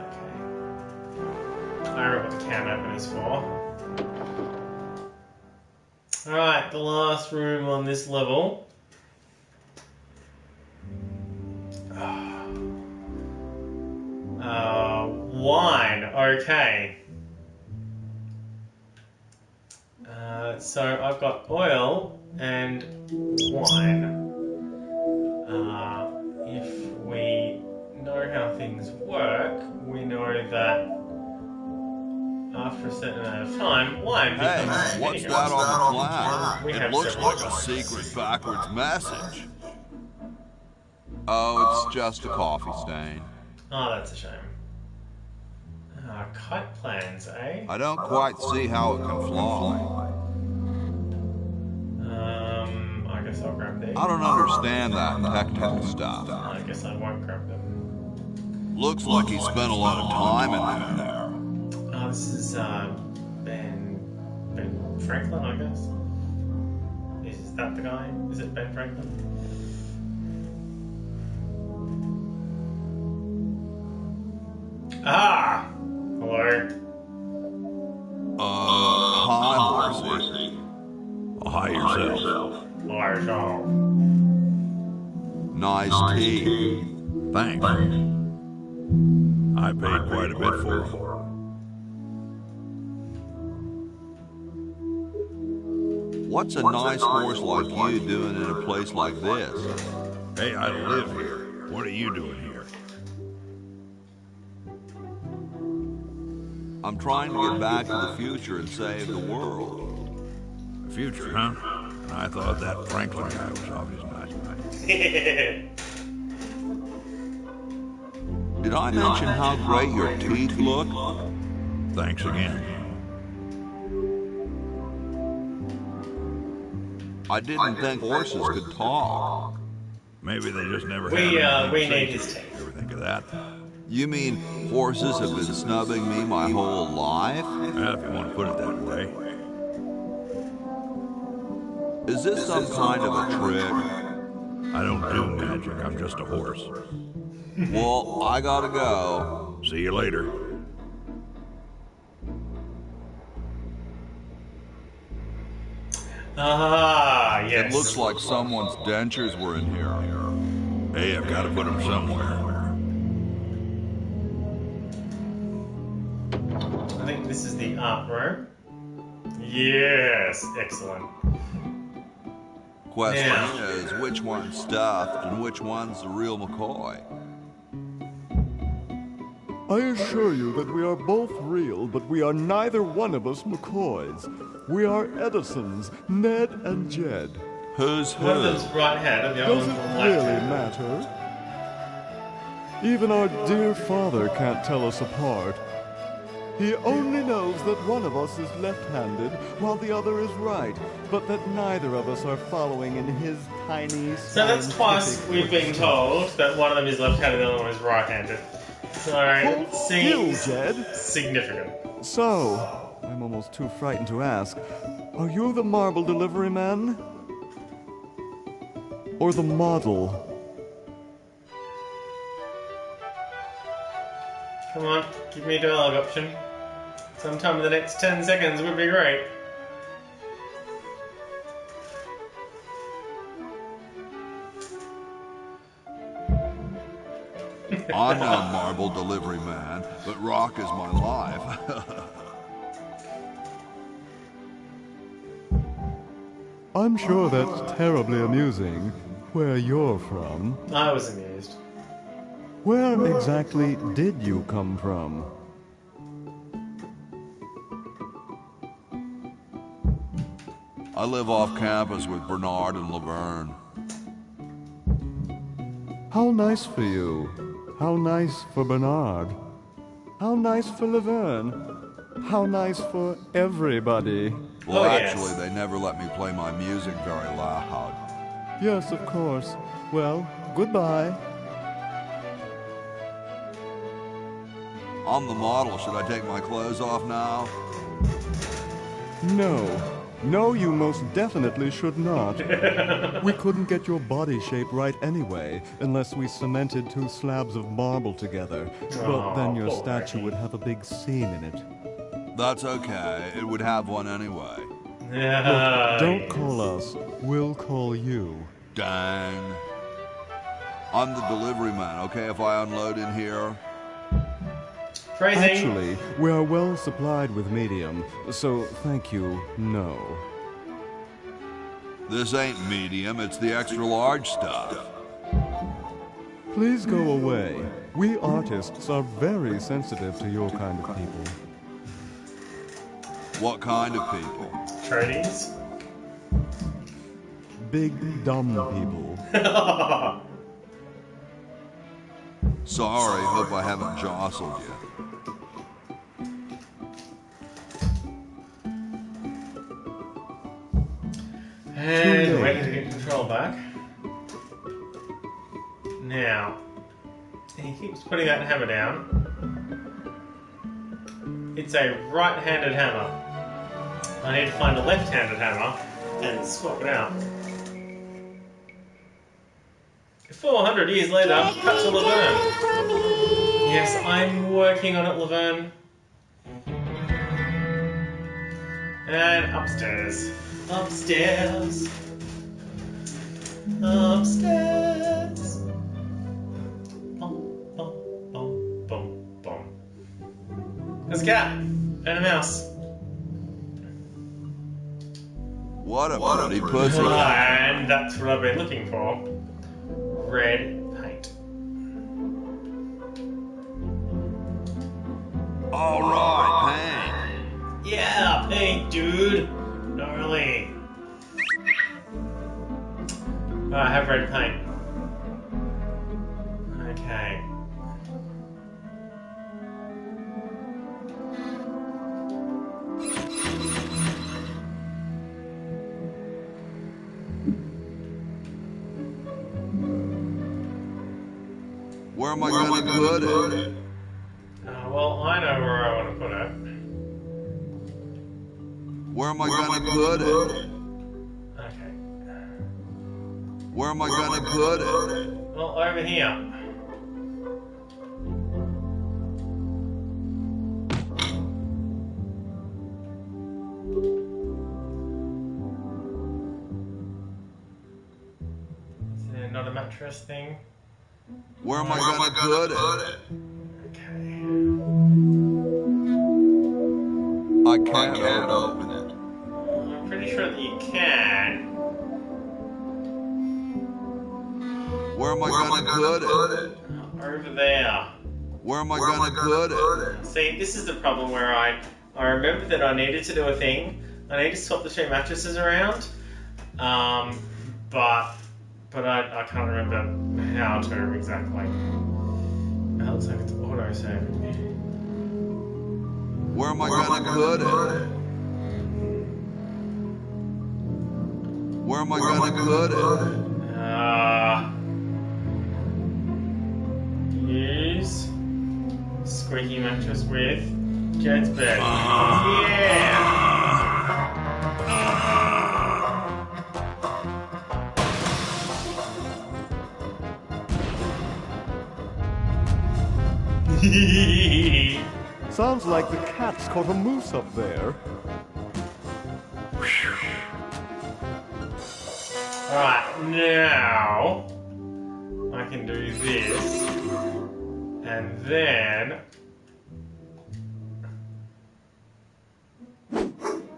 I remember what the can opener's for. Alright, the last room on this level. Wine, okay. So I've got oil and wine. If we know how things work, we know that after a certain amount of time, wine becomes Hey, what's vinegar. that on the flag? We It have looks several like a choices. secret backwards message. Oh, it's just a coffee stain. Oh, that's a shame. Kite plans, eh? I don't quite see how it can fly. I guess I'll grab these. I don't understand that tactile stuff. I guess I won't grab them. Looks like he spent a lot of time in there. Oh, this is Ben Franklin, I guess. Is that the guy? Is it Ben Franklin? Ah! Hello. Hi, horsey. Hi yourself. Hi, yourself. Nice tea. Thanks. I paid quite a bit for it. What's a nice horse like you doing in a place like this? Hey, I live here. What are you doing here? I'm trying to get back to the future and save the world. The future, huh? I thought that Franklin guy was off his nut. Did I mention how great your teeth look? Thanks again. I didn't think horses could talk. Maybe they just never We had need his teeth. Ever think of that? You mean horses have been snubbing me my whole life? Well, if you want to put it that way. Is this some kind of a trick? I don't do magic. I'm just a horse. Well, I gotta go. See you later. Ah, yes. It looks like someone's dentures were in here. Hey, I've got to put them somewhere. I think this is the art room. Yes, excellent. Question Yeah. is, which one's stuffed and which one's the real McCoy? I assure you that we are both real, but we are neither one of us McCoys. We are Edisons, Ned and Jed. Who's One of who? them's right hand and the other Does one's it left really hand. matter? Even our dear father can't tell us apart. He only knows that one of us is left-handed while the other is right, but that neither of us are following in his tiny So that's twice we've been told that one of them is left-handed and the other one is right-handed. So it seems significant. So, I'm almost too frightened to ask, are you the marble delivery man? Or the model? Come on, give me a dialogue option. Sometime in the next 10 seconds would be great. I'm no marble delivery man, but rock is my life. I'm sure that's terribly amusing, where you're from. I was amused. Where exactly did you come from? I live off campus with Bernard and Laverne. How nice for you. How nice for Bernard. How nice for Laverne. How nice for everybody. Well, actually, they never let me play my music very loud. Yes, of course. Well, goodbye. I'm the model. Should I take my clothes off now? No. No, you most definitely should not. We couldn't get your body shape right anyway, unless we cemented 2 slabs of marble together. But then your statue would have a big seam in it. That's okay. It would have one anyway. Look, don't call us. We'll call you. Dang. I'm the delivery man, okay, if I unload in here? Crazy. Actually, we are well supplied with medium, so thank you, no. This ain't medium, it's the extra large stuff. Please go away. We artists are very sensitive to your kind of people. What kind of people? Tradies? Big, dumb people. Sorry, hope I haven't jostled you. And waiting to get control back. Now, he keeps putting that hammer down. It's a right-handed hammer. I need to find a left-handed hammer and swap it out. 400 years later, cut to Laverne. Yes, I'm working on it, Laverne. And upstairs. Upstairs. Upstairs. Bum, bum, bum, bum, bum. There's a cat and a mouse. What a pretty pussy. And that's what I've been looking for. Red paint. Alright, paint. Yeah, paint, dude. Gnarly. I have red paint. Okay. Where am I going to put it? Well, I know where I want to put it. Where am I going to put it? Okay. Where am I going to put it? Well, over here. Is there not a mattress thing? Where am I going to put it? Okay. I can't open it. I'm pretty sure that you can. Where am I going to put it? Over there. Where am I going to put it? See, this is the problem where I remember that I needed to do a thing. I need to swap the 2 mattresses around. But I can't remember how to exactly. looks like it's auto-saving me. Where am I gonna put it? Where am I gonna put it? Use squeaky mattress with Jed's bed. Yeah! Sounds like the cat's caught a moose up there. Alright, now I can do this, and then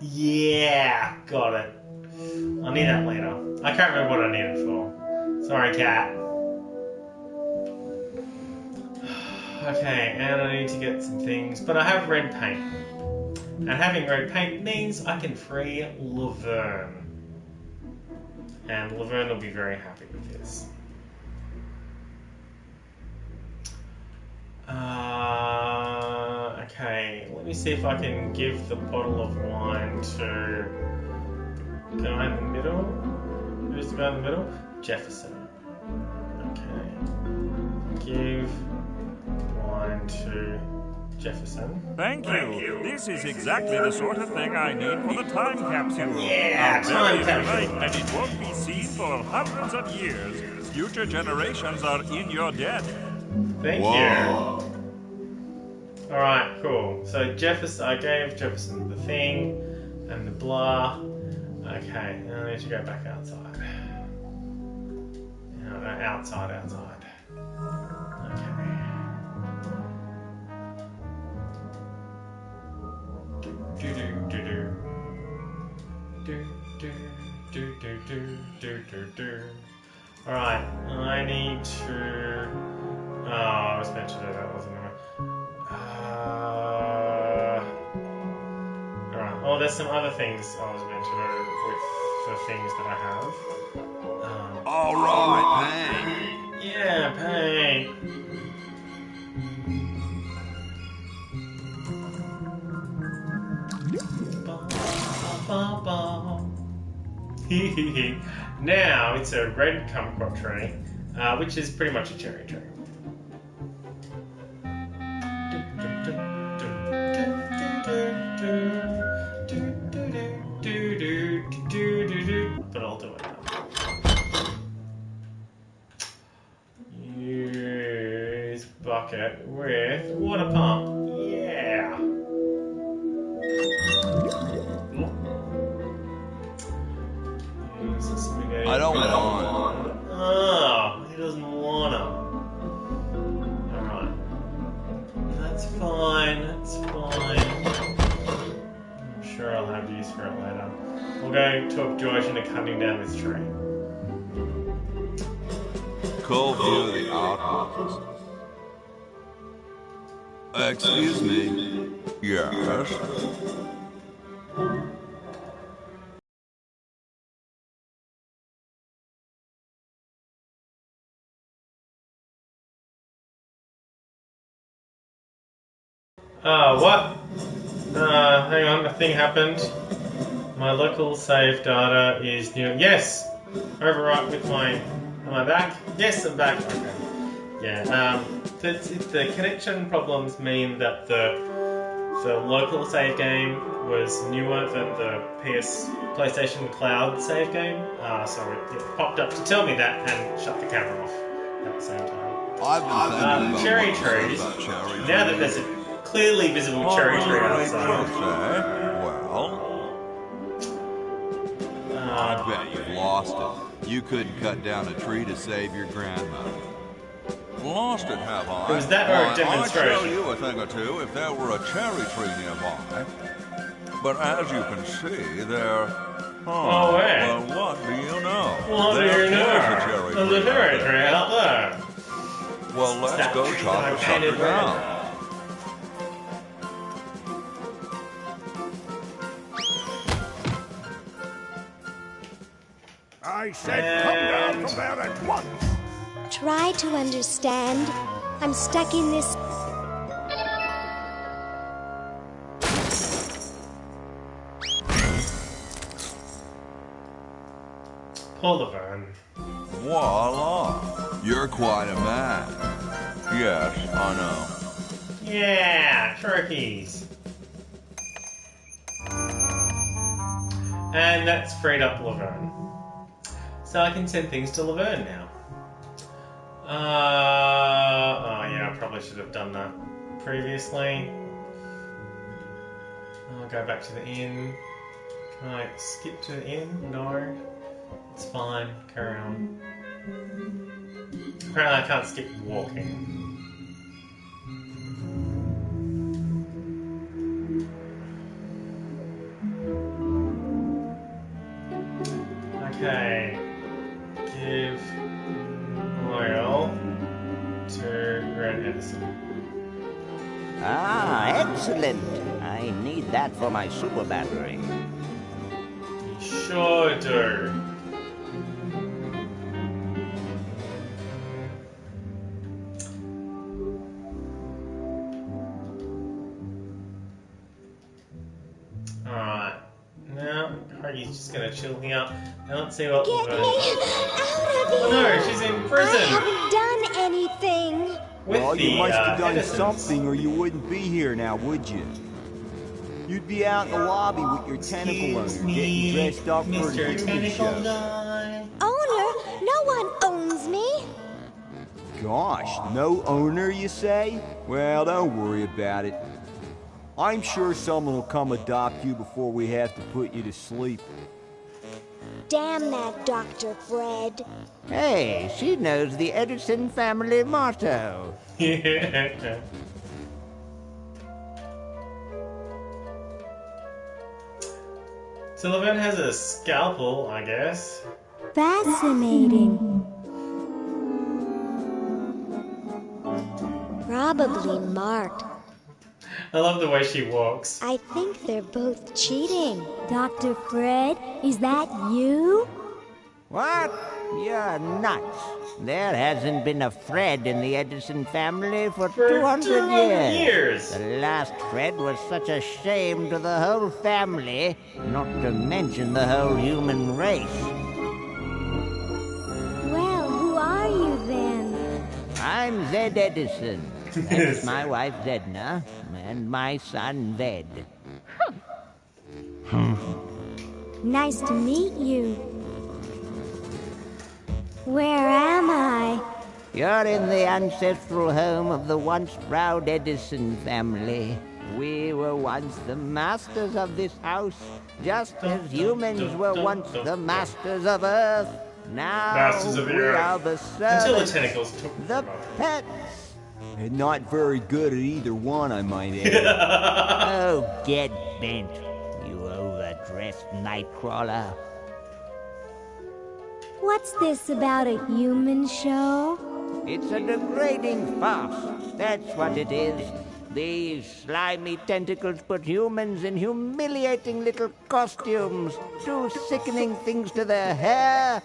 yeah, got it. I'll need that later. I can't remember what I need it for. Sorry, cat. Okay, and I need to get some things, but I have red paint. And having red paint means I can free Laverne. And Laverne will be very happy with this. Okay, let me see if I can give the bottle of wine to the guy in the middle. Who's the guy in the middle? Jefferson. Okay. Give wine to Jefferson. Thank you. This is exactly the sort of thing I need for the time capsule. Yeah, time capsule. And it won't be seen for hundreds of years. Future generations are in your debt. Thank you. Alright, cool. So Jefferson, I gave Jefferson the thing and the blah. Okay, now I need to go back outside. No, outside. Okay. Alright, I need to... Oh, I was meant to do that, wasn't I? Alright, oh, there's some other things I was meant to do with the things that I have. Alright, paint. Yeah, paint. Now it's a red kumquat tree, which is pretty much a cherry tree. But I'll do it now. Use bucket with water pump. Yeah. Use the spaghetti. I don't want. Oh, he doesn't wanna. Alright. That's fine, that's fine. I'm sure I'll have use for it later. We'll go talk George into cutting down this tree. Cool view of the outhouse. Excuse me. Yes. What? Hang on, a thing happened. My local save data is new. Yes! Overwrite with my... Am I back? Yes, I'm back. Okay. Yeah, the connection problems mean that the local save game was newer than the PlayStation Cloud save game. So it popped up to tell me that and shut the camera off at the same time. I've been thinking cherry about trees. cherry Now that there's a clearly visible cherry tree outside. Well, I bet you've lost it. You couldn't cut down a tree to save your grandmother. Lost it, have I? Was that or a I'd demonstration? tell you a thing or two if there were a cherry tree nearby. But as you can see, there... Oh, wait. Well, what do you know? What do you know? There's a cherry tree out there. Well, let's go chop the sucker down. I said come down from there at once. Try to understand. I'm stuck in this... Poor Laverne. Voila! You're quite a man. Yes, I know. Yeah, trophies. And that's freed up Laverne. So I can send things to Laverne now. Oh yeah, I probably should have done that previously. I'll go back to the inn. Can I skip to the inn? No. It's fine. Carry on. Apparently I can't skip walking. Okay. Give oil to Red Edison. Ah, excellent. I need that for my super battery. You sure do. Alright. Now, Hoagie's just gonna chill here. Now let's see what Get me Laverne's... out of here! No, she's in prison! I haven't done anything! Well, you must have done Edisons. something or you wouldn't be here now, would you? You'd be out in the lobby with your tentacle owner, getting dressed up for a Mr. human Tentacle show. Guy. Owner? No one owns me! Gosh, no owner, you say? Well, don't worry about it. I'm sure someone will come adopt you before we have to put you to sleep. Damn that Dr. Fred. Hey, she knows the Edison family motto. Yeah. So Laverne has a scalpel, I guess. Fascinating. Probably marked. I love the way she walks. I think they're both cheating. Dr. Fred, is that you? What? You're nuts. There hasn't been a Fred in the Edison family for 200 years. The last Fred was such a shame to the whole family, not to mention the whole human race. Well, who are you then? I'm Zed Edison. That's my wife Zedna, and my son Ved. Nice to meet you. Where am I? You're in the ancestral home of the once proud Edison family. We were once the masters of this house, just as humans were once the masters of Earth. Now Masters of the we Earth. are the Until the servants, tentacles took the pets. And not very good at either one, I might add. Oh, get bent, you overdressed nightcrawler. What's this about a human show? It's a degrading farce. That's what it is. These slimy tentacles put humans in humiliating little costumes, do sickening things to their hair,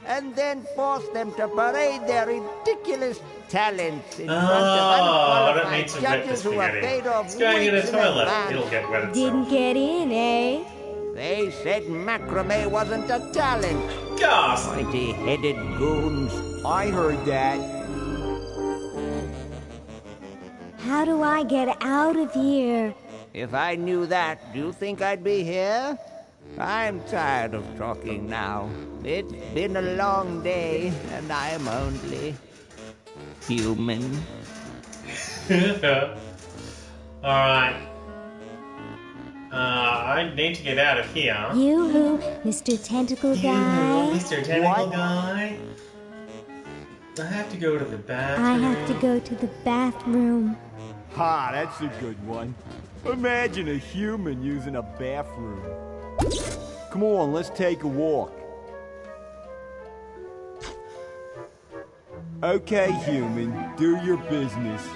and then force them to parade their ridiculous talents in front of unqualified judges who are paid off It's going in a weeks in toilet. advance. It'll get wet itself. Didn't get in, eh? They said macrame wasn't a talent. Gasp! Pointy-headed goons. I heard that. How do I get out of here? If I knew that, do you think I'd be here? I'm tired of talking now. It's been a long day, and I'm only human. Alright. I need to get out of here. You who, Mr. Tentacle Guy? Mr. Tentacle Guy? I have to go to the bathroom. I have to go to the bathroom. Ha, that's a good one. Imagine a human using a bathroom. Come on, let's take a walk. Okay, human, do your business.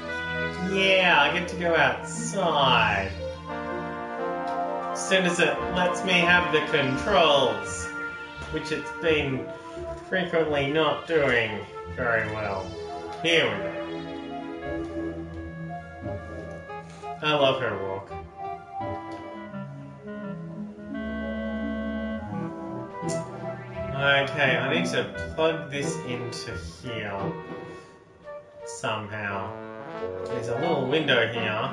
Yeah, I get to go outside. As soon as it lets me have the controls, which it's been frequently not doing very well. Here we go. I love her walk. Okay, I need to plug this into here somehow. There's a little window here.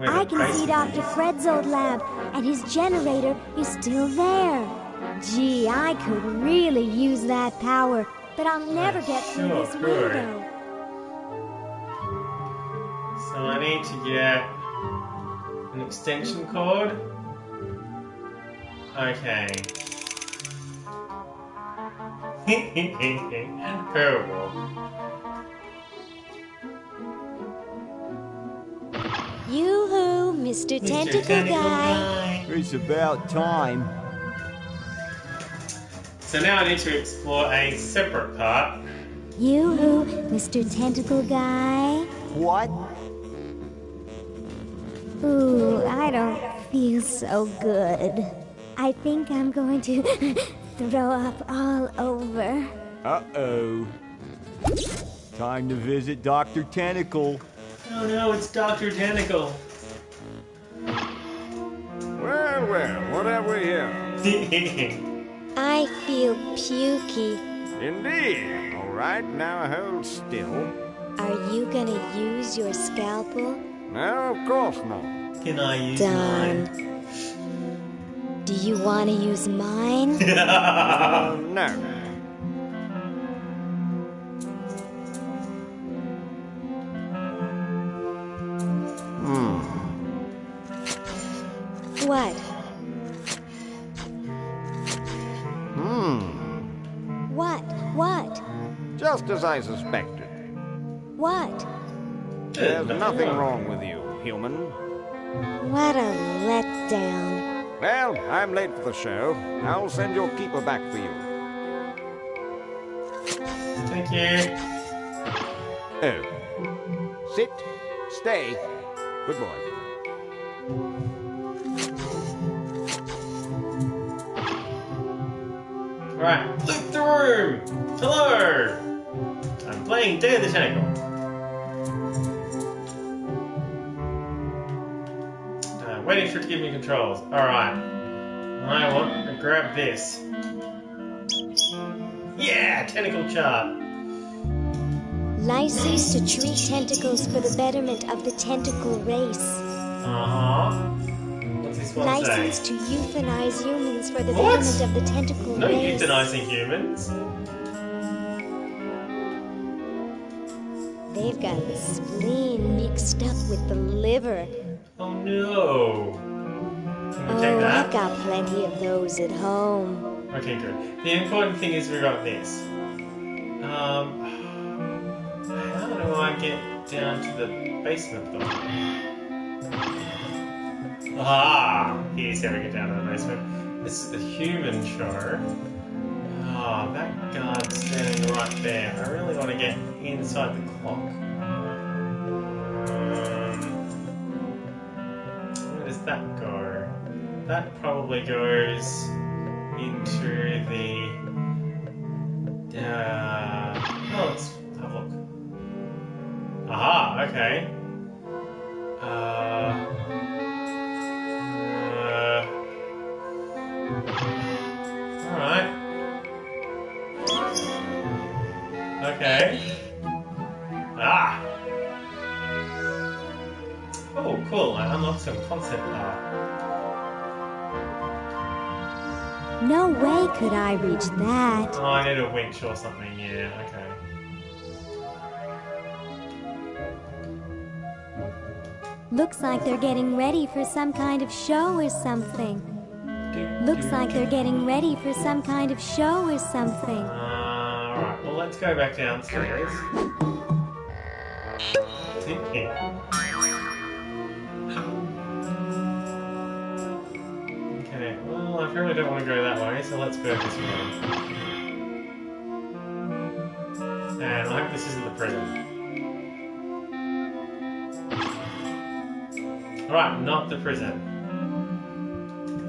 I can see Dr. Fred's old lab, and his generator is still there. Gee, I could really use that power, but I'll never get through this window. So I need to get an extension cord. Okay. Terrible. Yoo-hoo, Mr. Tentacle Guy. It's about time. So now I need to explore a separate part. Yoo-hoo, Mr. Tentacle Guy. What? Ooh, I don't feel so good. I think I'm going to throw up all over. Uh-oh. Time to visit Dr. Tentacle. Oh no, it's Dr. Tentacle. Well, what have we here? I feel pukey. Indeed. All right, now hold still. Are you gonna use your scalpel? No, of course not. Can I use mine? Do you want to use mine? No. What? What? Just as I suspected. What? There's nothing wrong with you, human. What a letdown. Well, I'm late for the show. I'll send your keeper back for you. Thank you. Oh. Sit. Stay. Good boy. Right, look the room! Hello! I'm playing Day of the Tentacle. Waiting for it to give me controls. Alright. I want to grab this. Yeah! Tentacle chart! License to treat tentacles for the betterment of the tentacle race. Uh-huh. What's this one License say? to euthanize humans for the What? betterment of the tentacle No race. euthanizing humans. They've got the spleen mixed up with the liver. Oh no. Can we take that? I've got plenty of those at home. Okay, good. The important thing is we got this. How do I get down to the basement though? Ah! Here's how we get down to the basement. This is the human show. Ah, that guard's standing right there. I really want to get inside the clock. Where does that go? That probably goes into the... oh, let's have a look. Aha, okay. Alright. Okay. Ah! Oh, cool. I unlocked some concept art. No way could I reach that. Oh, I need a winch or something. Yeah, okay. Looks like they're getting ready for some kind of show or something. Looks like they're getting ready for some kind of show or something. Alright, well, let's go back downstairs. Okay, well, I really don't want to go that way, so let's go this way. And I hope this isn't the prison. Alright, not the prison.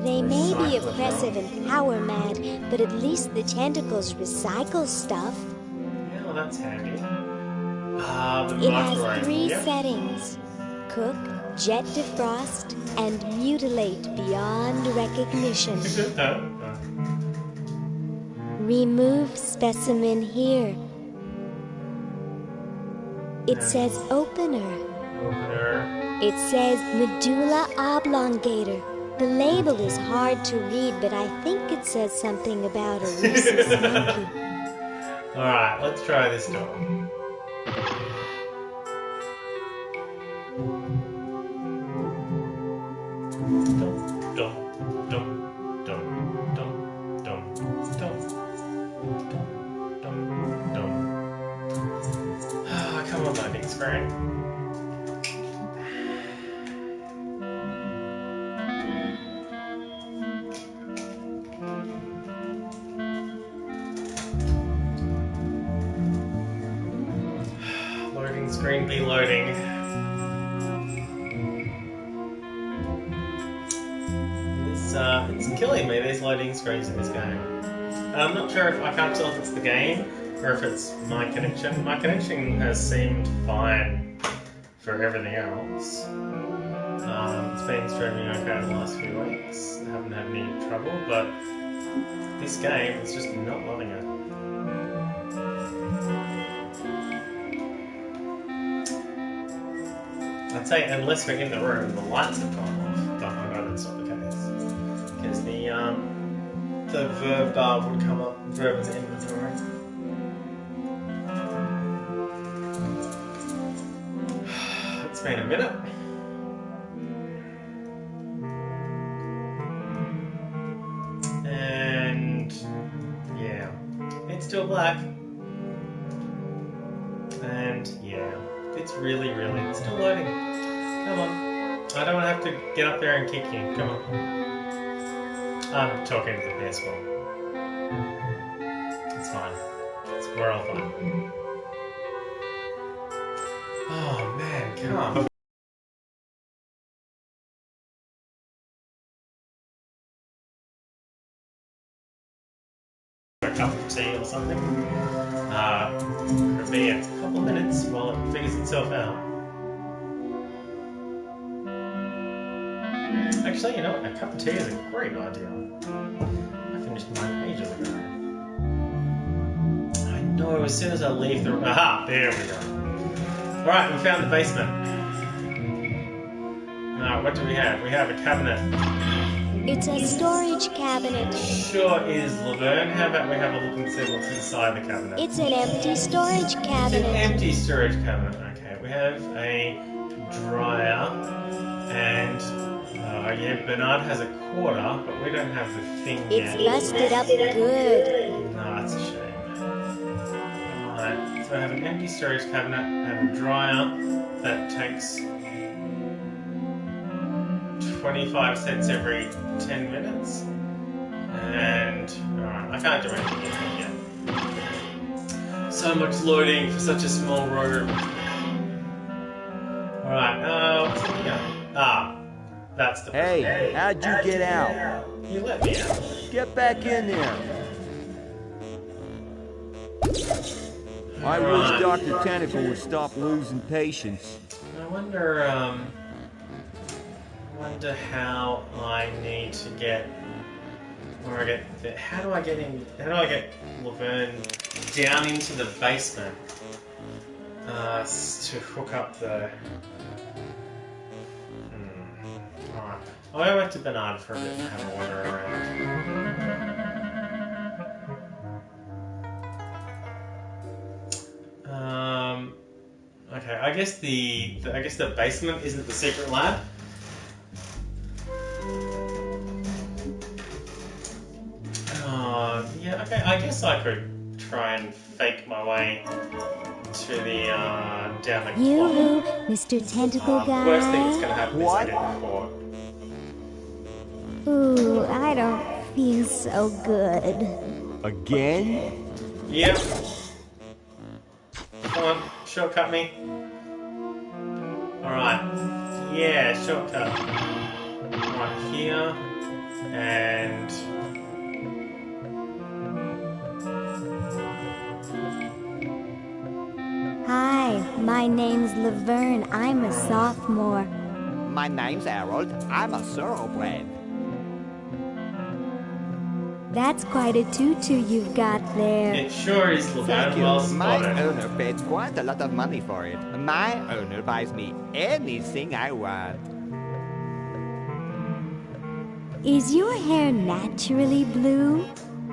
They may be oppressive and power mad, but at least the tentacles recycle stuff. Yeah, well, that's handy. The It has microwave. 3 Yep. settings: cook, jet defrost, and mutilate beyond recognition. Remove specimen here. It says opener. It says medulla oblongata. The label is hard to read, but I think it says something about a rhesus monkey. Alright, let's try this door. Come on, loading screen. Loading screen be loading. It's killing me, these loading screens in this game. I'm not sure if I can't tell if it's the game or if it's my connection. My connection has seemed fine for everything else. It's been streaming okay the last few weeks. I haven't had any trouble, but this game is just not loving it. I'd say unless we're in the room, the lights have gone off. But I know that's not the case. Because the verb bar would come up, verb as inventory. It's been a minute. And yeah, it's still black. And yeah, it's really, it's still loading. Come on. I don't want to have to get up there and kick you. Come on. I'm talking to the PS4. It's fine. We're all fine. Oh man, come. A cup of tea or something. Could be a couple minutes while it figures itself out. Actually, you know what? A cup of tea is a great idea. I finished mine ages ago. I know, as soon as I leave the room. Aha! There we go. Alright, we found the basement. Now, what do we have? We have a cabinet. It's a storage cabinet. Sure is, Laverne. How about we have a look and see what's inside the cabinet? It's an empty storage cabinet. It's an empty storage cabinet. Okay, we have a dryer and yeah, Bernard has a quarter, but we don't have the thing yet. It's busted up good. No, that's a shame. Alright, so I have an empty storage cabinet and a dryer that takes 25 cents every 10 minutes. And, alright, I can't do anything yet. So much loading for such a small room. Alright, what's in here? That's the Hey, how'd you get out? You let me out. Get back in there. I wish Dr. Tentacle would stop losing patience. I wonder how I need to get, how do I get Laverne down into the basement to hook up the. Alright, I'll go back to Bernard for a bit and have a wander around. Okay, I guess the basement isn't the secret lab. Yeah, okay, I guess I could try and fake my way to the, down the You, Mr. Tentacle Guy. Worst thing that's gonna happen is I get caught. Ooh, I don't feel so good. Again? Yep. Come on, shortcut me. Alright. Yeah, shortcut. Right here. And... Hi, my name's Laverne. I'm a sophomore. My name's Harold. I'm a thoroughbred. That's quite a tutu you've got there. It sure is looking Thank you. well My spotted. owner paid quite a lot of money for it. My owner buys me anything I want. Is your hair naturally blue?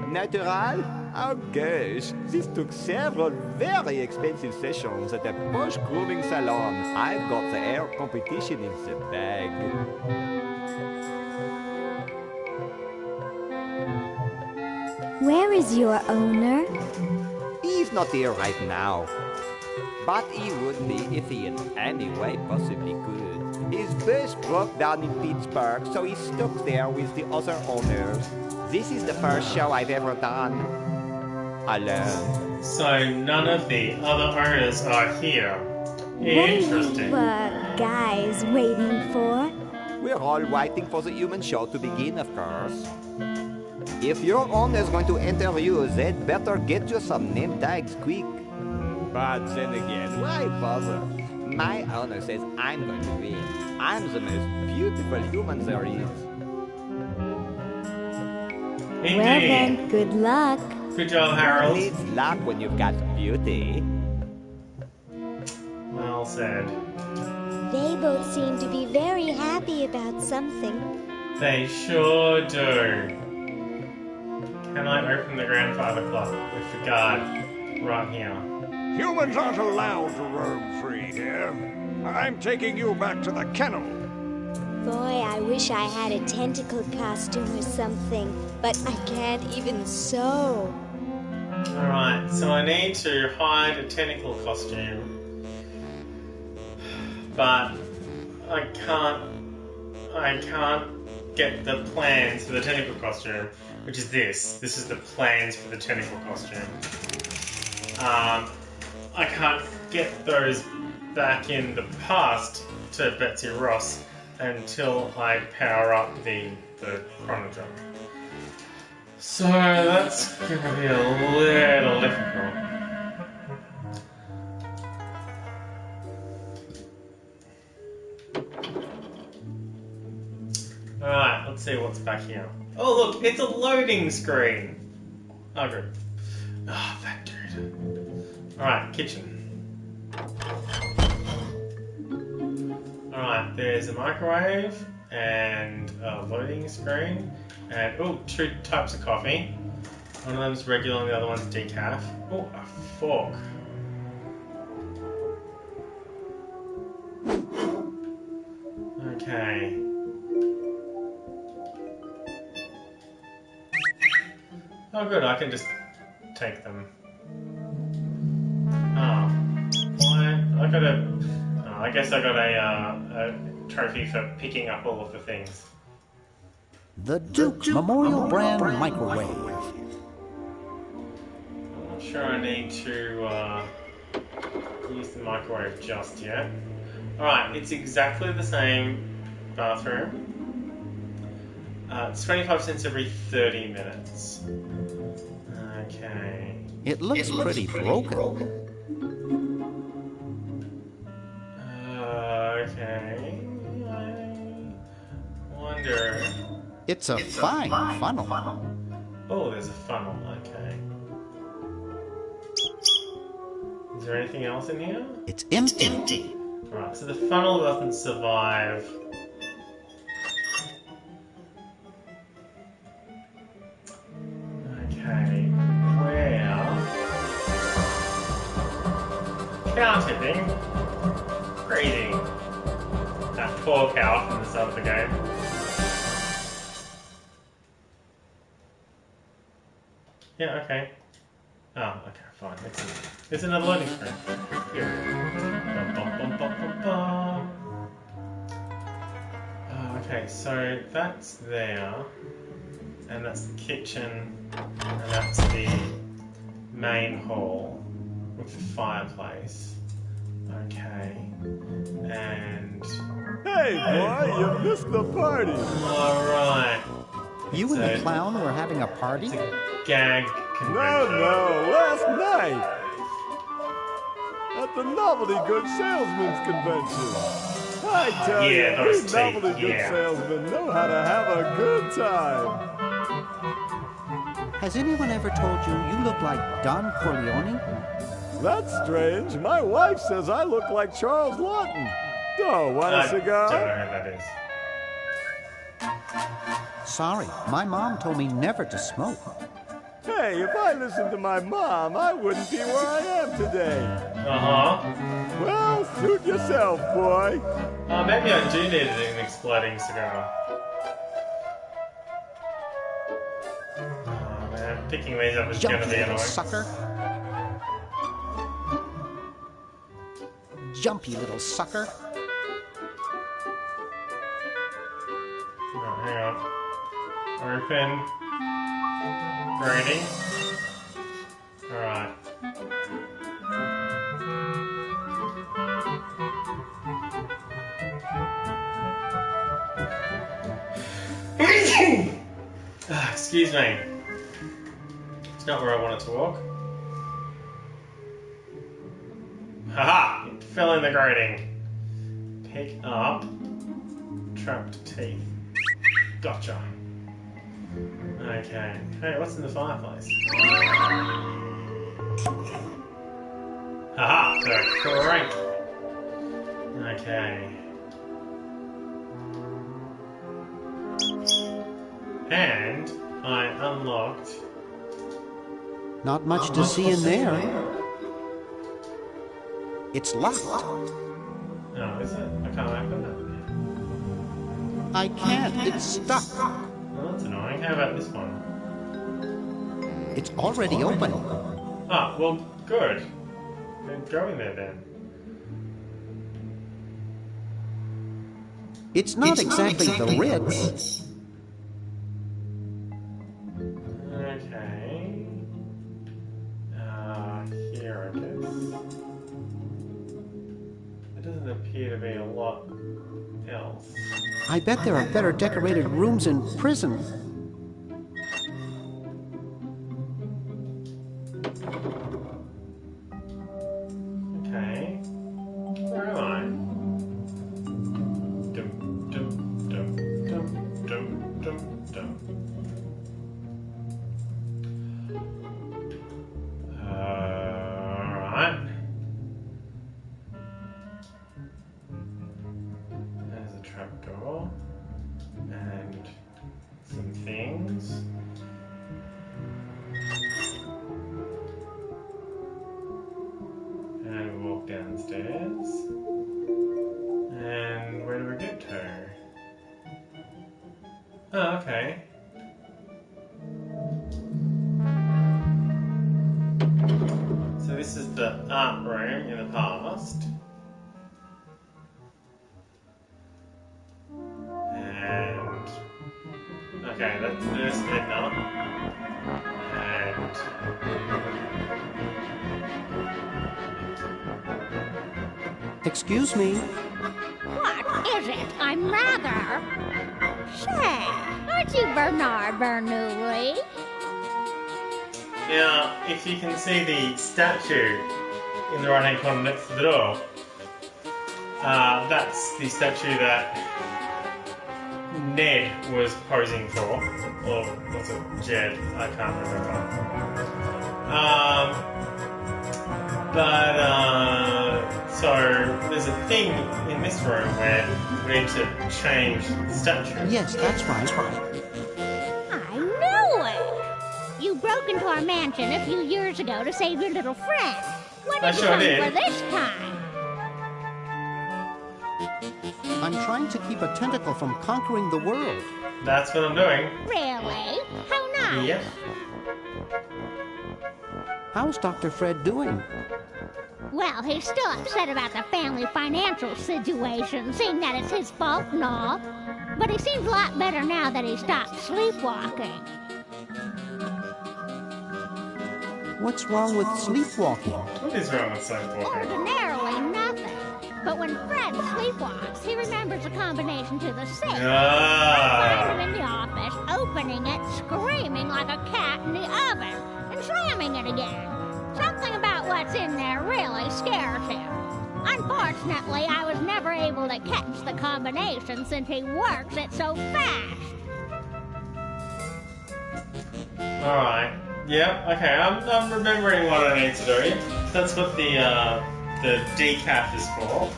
Natural? Oh gosh, this took several very expensive sessions at a posh grooming salon. I've got the hair competition in the bag. Where is your owner? He's not here right now. But he would be if he in any way possibly could. His bus broke down in Pittsburgh, so he's stuck there with the other owners. This is the first show I've ever done. Alone. So none of the other owners are here. Interesting. What are you guys waiting for? We're all waiting for the human show to begin, of course. If your owner's going to interview, they'd better get you some name tags quick. But then again, why bother? My owner says I'm going to win. I'm the most beautiful human there is. Indeed. Well then, good luck. Good job, Harold. It's luck when you've got beauty. Well said. They both seem to be very happy about something. They sure do. Can I open the grandfather clock with the guard right here? Humans aren't allowed to roam free here. I'm taking you back to the kennel. Boy, I wish I had a tentacle costume or something, but I can't even sew. Alright, so I need to hide a tentacle costume. But I can't get the plans for the tentacle costume, which is this. This is the plans for the tentacle costume. I can't get those back in the past to Betsy Ross until I power up the chrono jump. So that's going to be a little difficult. Alright, let's see what's back here. Oh look, it's a loading screen! Oh good. Oh, that dude. Alright, kitchen. Alright, there's a microwave and a loading screen and oh, 2 types of coffee. One of them's regular and the other one's decaf. Oh, a fork. Okay. Oh good, I can just take them. Oh. Why? I got a... Oh, I guess I got a trophy for picking up all of the things. The Duke Memorial Brand Microwave. I'm not sure I need to use the microwave just yet. Alright, it's exactly the same bathroom. It's 25 cents every 30 minutes. Okay. It looks pretty broken. Okay. I wonder... It's a fine funnel. Oh, there's a funnel. Okay. Is there anything else in here? It's empty. Alright, so the funnel doesn't survive. Okay. Well... Cow tipping. Crazy. That poor cow from the start of the game. Yeah, okay. Oh, okay, fine. It's another loading screen. Here. Bum, bum, bum, bum, bum, bum. Oh, okay, so that's there. And that's the kitchen. And that's the main hall with the fireplace. Okay. And... Hey, boy, you missed the party. Alright. You and the clown were having a party? It's a gag convention. No, last night. At the Novelty Good Salesman's Convention. I tell Yeah, you, those these teeth, novelty good yeah. salesmen know how to have a good time. Has anyone ever told you you look like Don Corleone? That's strange. My wife says I look like Charles Lawton. Oh, want a cigar? I don't know who that is. Sorry, my mom told me never to smoke. Hey, if I listened to my mom, I wouldn't be where I am today. Uh-huh. Well, suit yourself, boy. Maybe I do need an exploding cigar. Oh man, picking these up is Jumpy gonna be little annoying. sucker. Jumpy little sucker. Oh, hang on. Open. Grading. Alright. Excuse me. It's not where I wanted to walk. Haha! It fell in the grating. Pick up trapped teeth. Gotcha. Okay. Hey, what's in the fireplace? Haha! The crank! Okay. And I unlocked... Not much to see in there. It's locked. Oh, is it? I can't open I can't. It's stuck. it. Oh, that's annoying. How about this one? It's already open. Ah, well, good. Then go in there then. It's not exactly the Ritz. Okay. Here it is. There doesn't appear to be a lot else. I bet there are better decorated rooms in prison. Okay. Where am I? Dum, dum, dum, dum, dum, dum, dum. Alright. There's a trapdoor. And some things. And we walk downstairs. And where do we get to? Oh, okay. So this is the art room in the past. And okay, that's Nurse Edna. And Excuse me. What is it? I'm rather... Say, aren't you Bernard Bernoulli? now, if you can see the statue in the right-hand corner next to the door, that's the statue that Ned was posing for, or was it Jed? I can't remember. So there's a thing in this room where we need to change the statue. Yes, that's right. I knew it! You broke into our mansion a few years ago to save your little friend. What I did you sure do did. for this time? I'm trying to keep a tentacle from conquering the world. That's what I'm doing. Really? How nice. Yep. How's Dr. Fred doing? Well, he's still upset about the family financial situation, seeing that it's his fault and all. But he seems a lot better now that he stopped sleepwalking. What's wrong with sleepwalking? What is wrong with sleepwalking? Ordinarily nothing. But when Fred sleepwalks, he remembers a combination to the safe. Ah. I find him in the office, opening it, screaming like a cat in the oven, and slamming it again. Something about what's in there really scares him. Unfortunately, I was never able to catch the combination since he works it so fast. Alright. Yep, okay, I'm remembering what I need to do. That's what the decaf is for.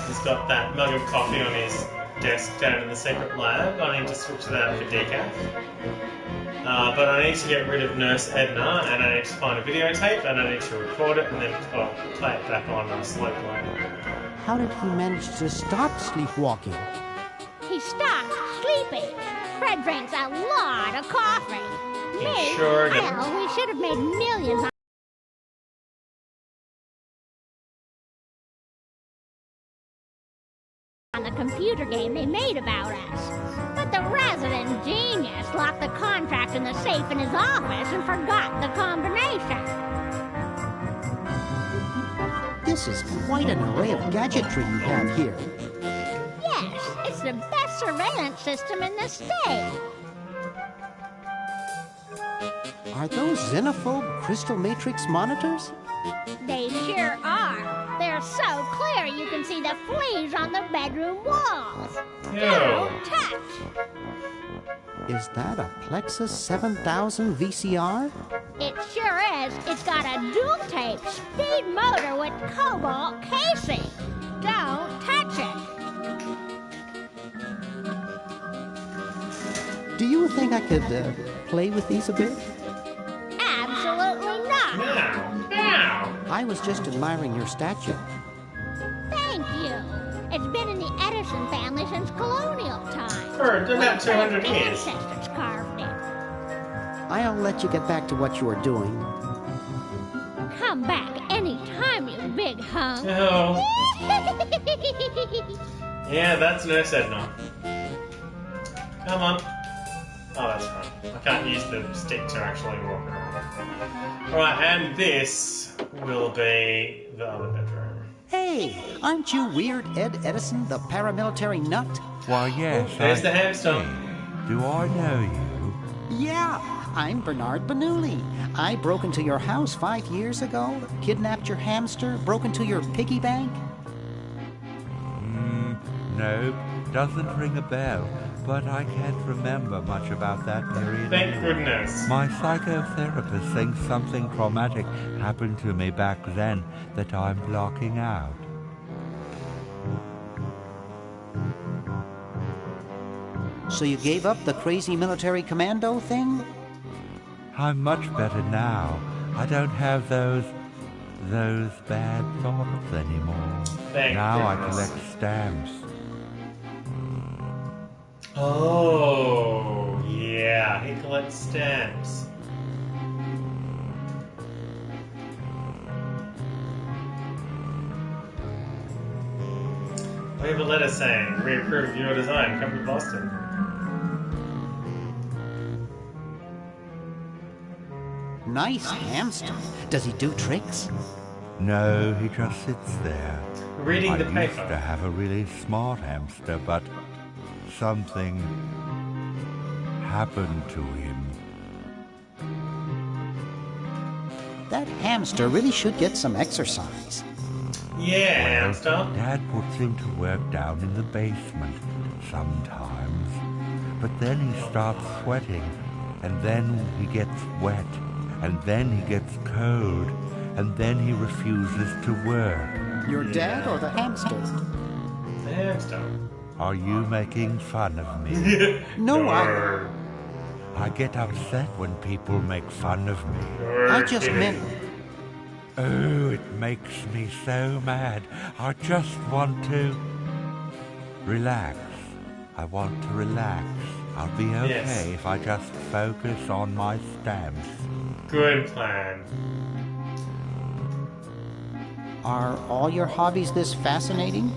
He's got that mug of coffee on his desk down in the secret lab. I need to switch that out for decaf. But I need to get rid of Nurse Edna, and I need to find a videotape, and I need to record it, and then play it back on slow play. How did he manage to stop sleepwalking? He stopped sleeping. Fred drinks a lot of coffee. Me? Sure did. Well, we should have made millions on the computer game they made about us. But the resident genius locked the contract in the safe in his office and forgot the combination. This is quite an array of gadgetry you have here. Yes, it's the best surveillance system in the state. Are those xenophobe crystal matrix monitors? They sure are. They're so clear you can see the fleas on the bedroom walls. Don't touch. Is that a Plexus 7000 VCR? It sure is. It's got a dual-tape speed motor with cobalt casing. Don't touch it. Do you think I could play with these a bit? Absolutely not. Now. I was just admiring your statue. Thank you. It's been in the Edison family since colonial times. For about 200 years. Ancestors carved it. I'll let you get back to what you are doing. Come back anytime, you big hunk. Oh. Yeah, that's Nurse Edna. Come on. Oh, that's fine. I can't use the stick to actually walk around. Alright, and this will be the other bedroom. Hey, aren't you Weird Ed Edison, the paramilitary nut? Why, yes. There's the hamster. Do I know you? Yeah, I'm Bernard Bernoulli. I broke into your house 5 years ago, kidnapped your hamster, broke into your piggy bank. No, doesn't ring a bell. But I can't remember much about that period. Thank goodness. My psychotherapist thinks something traumatic happened to me back then that I'm blocking out. So you gave up the crazy military commando thing? I'm much better now. I don't have those bad thoughts anymore. Now I collect stamps. Oh, yeah, he collects stamps. We have a letter saying, we approve your design, come to Boston. Nice hamster. Does he do tricks? No, he just sits there. Reading the paper. I used to have a really smart hamster, but something happened to him. That hamster really should get some exercise. Yeah, well, hamster. Dad puts him to work down in the basement sometimes. But then he starts sweating, and then he gets wet, and then he gets cold, and then he refuses to work. Your dad or the hamster? The hamster. Are you making fun of me? No, I get upset when people make fun of me. I just meant... Oh, it makes me so mad. I just want to relax. I want to relax. I'll be okay if I just focus on my stamps. Good plan. Are all your hobbies this fascinating?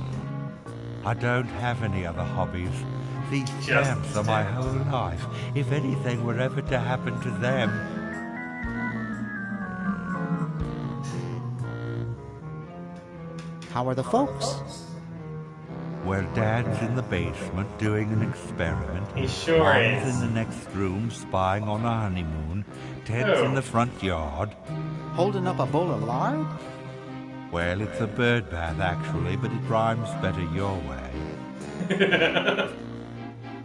I don't have any other hobbies. These stamps are my whole life. If anything were ever to happen to them... How are the folks? Well, Dad's in the basement doing an experiment. He sure Mom's is. in the next room spying on a honeymoon. Ted's in the front yard. Holding up a bowl of lard? Well, it's a bird bath, actually, but it rhymes better your way.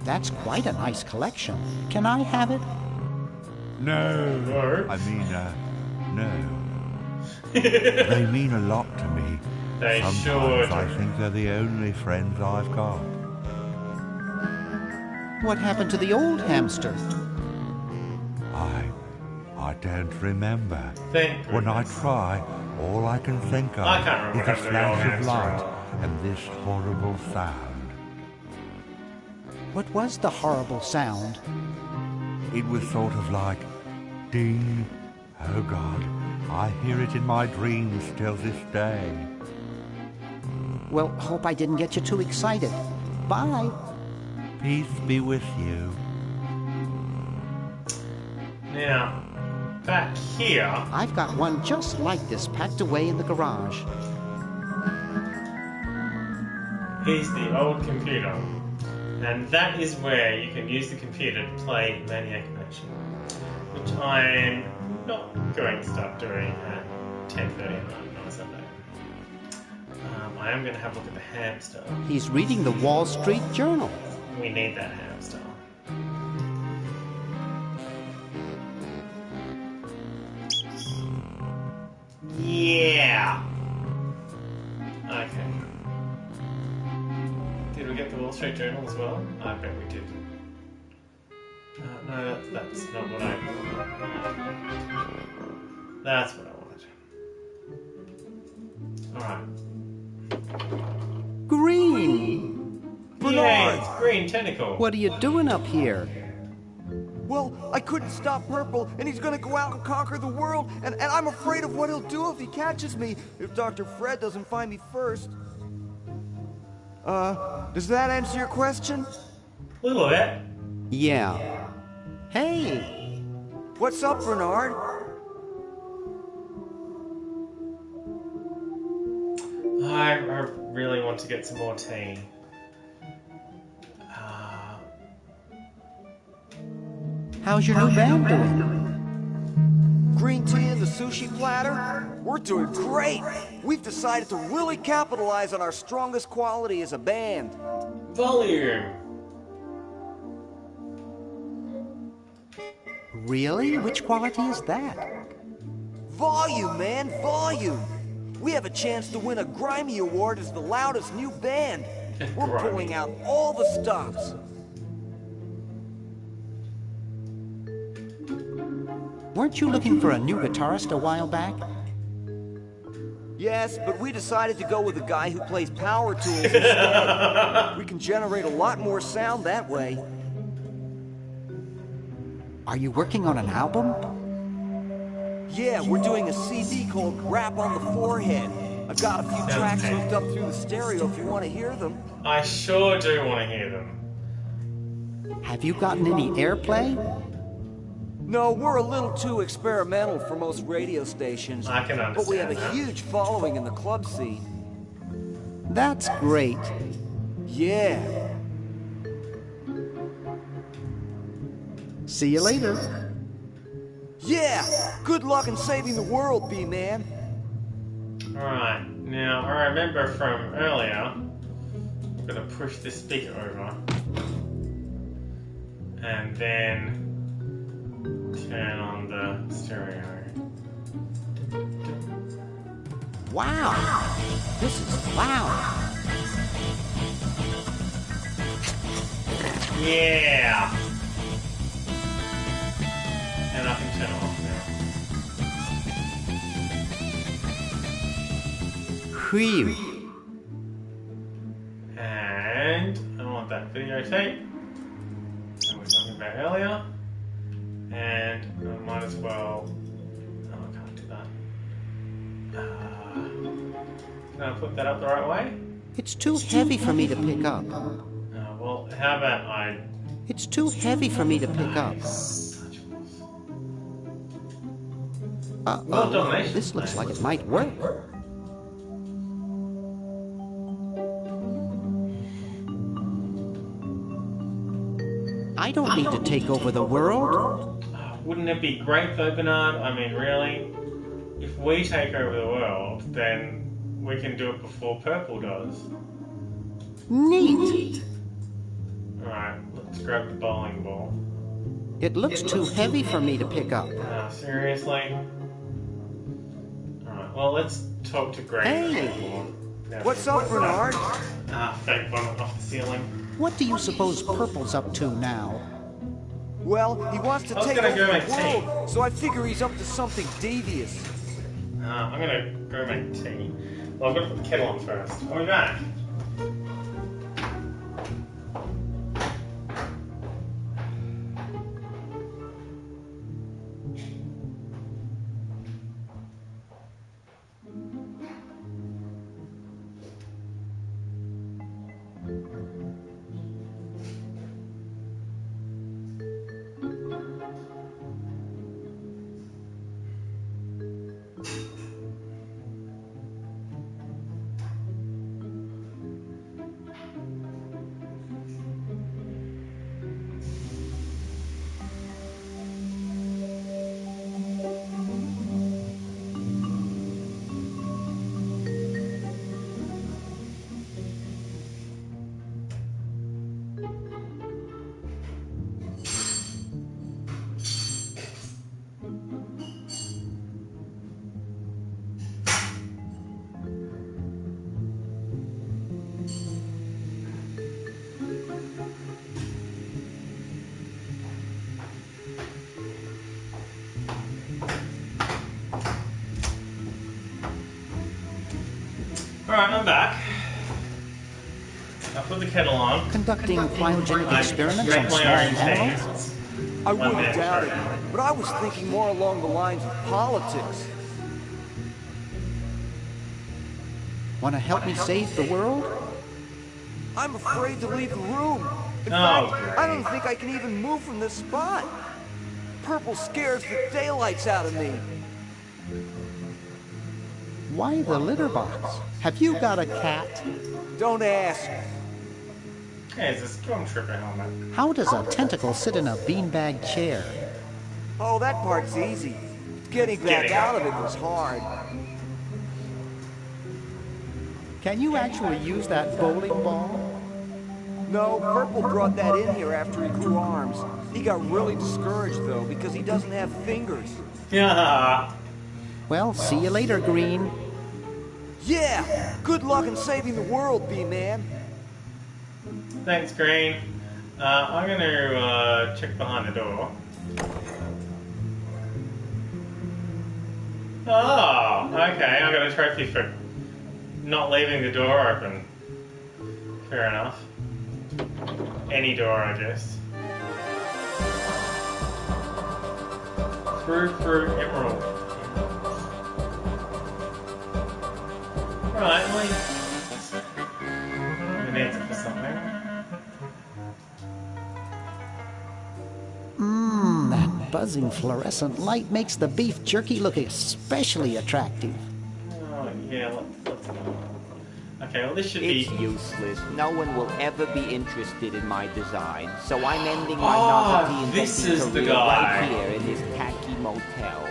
That's quite a nice collection. Can I have it? No. I mean, no. They mean a lot to me. They Sometimes sure do. I think they're the only friends I've got. What happened to the old hamster? I don't remember. Thank When I goodness. try, all I can think of I can't remember is a what happened to the old flash of hamster. light and this horrible sound. What was the horrible sound? It was sort of like ding. Oh God, I hear it in my dreams till this day. Well, hope I didn't get you too excited. Bye. Peace be with you. Now, back here. I've got one just like this packed away in the garage. Is the old computer. And that is where you can use the computer to play Maniac Mansion, which I'm not going to start doing at 10:30 on Sunday. I am going to have a look at the hamster. He's reading the Wall Street Journal. We need that hamster. Yeah! Okay. Did we get the Wall Street Journal as well? I bet we did. No, that's not what I wanted. That's what I wanted. Alright. Green! Yay, it's Green Tentacle. What are you doing up here? Well, I couldn't stop Purple, and he's gonna go out and conquer the world, and I'm afraid of what he'll do if he catches me, if Dr. Fred doesn't find me first. Does that answer your question? A little bit. Yeah. Hey! What's up, Bernard? I really want to get some more tea. How's your new band doing? Green tea and the sushi platter? We're doing great! We've decided to really capitalize on our strongest quality as a band. Volume! Really? Which quality is that? Volume, man, volume! We have a chance to win a Grimy Award as the loudest new band. We're pulling out all the stops. Weren't you looking for a new guitarist a while back? Yes, but we decided to go with a guy who plays power tools instead. We can generate a lot more sound that way. Are you working on an album? Yeah, we're doing a CD called Rap on the Forehead. I've got a few tracks hooked up through the stereo if you want to hear them. I sure do want to hear them. Have you gotten any airplay? No, we're a little too experimental for most radio stations. I can understand but we have a that. huge following in the club scene. That's great. Yeah. See you later. Yeah! Good luck in saving the world, B-Man. Alright, now I remember from earlier, I'm going to push this speaker over. And then turn on the stereo. Wow! This is loud. Yeah! And I can turn it off now. Whew. And I want that videotape that we were talking about earlier. And I might as well. Oh, I can't do that. Can I put that up the right way? It's too heavy for me to pick up. Well, how about I. It's too heavy for me to pick up. Uh-oh, this looks like it might work. I don't need to take over the world. Wouldn't it be great though, Bernard? I mean, really? If we take over the world, then we can do it before purple does. Neat. Alright, let's grab the bowling ball. It looks too heavy for me to pick up. Seriously? Alright, well, let's talk to Greg. Hey! What's up, Bernard? Fake one off the ceiling. What do you suppose Purple's up to now? Well, he wants to take over the world, so I figure he's up to something devious. I'm gonna go make tea. Well, I've got to put the kettle on first. I'll be back. Alright, I'm back. I'll put the kettle on. Conducting cryogenic experiments on small animals? I wouldn't doubt it, but I was thinking more along the lines of politics. Want to help me save the world? I'm afraid to leave the room. In fact, I don't think I can even move from this spot. Purple scares the daylights out of me. Why the litter box? Have you got a cat? Don't ask. Hey, it's a stormtrooper helmet. How does a tentacle sit in a beanbag chair? Oh, that part's easy. Getting back out of it was hard. Can you actually use that bowling ball? No, Purple brought that in here after he grew arms. He got really discouraged, though, because he doesn't have fingers. Yeah. Well, see you later, Green. Yeah! Good luck in saving the world, B-Man. Thanks, Green. I'm gonna check behind the door. Oh, okay. I got a trophy for not leaving the door open. Fair enough. Any door, I guess. Through emerald. Right, an answer for something. That buzzing fluorescent light makes the beef jerky look especially attractive. Oh, yeah, let's okay, well this should be... It's useless. No one will ever be interested in my design, so I'm ending my novelty inventing career right here in this tacky motel.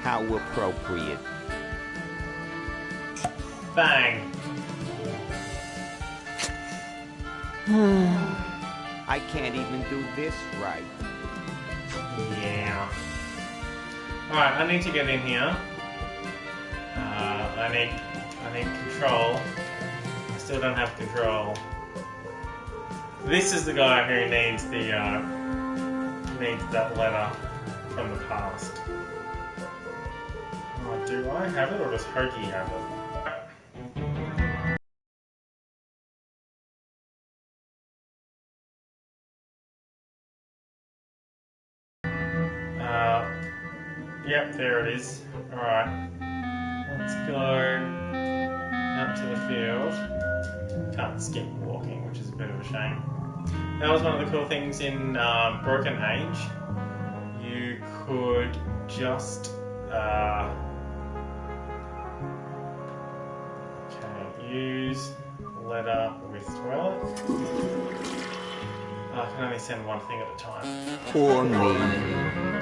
How appropriate. Bang. I can't even do this right. Yeah. Alright, I need to get in here. I need control. I still don't have control. This is the guy who needs that letter from the past. Oh, do I have it or does Hoagie have it? Yep, there it is. Alright. Let's go out to the field. Can't skip walking, which is a bit of a shame. That was one of the cool things in Broken Age. You could just... use letter with toilet. I can only send one thing at a time. Poor me.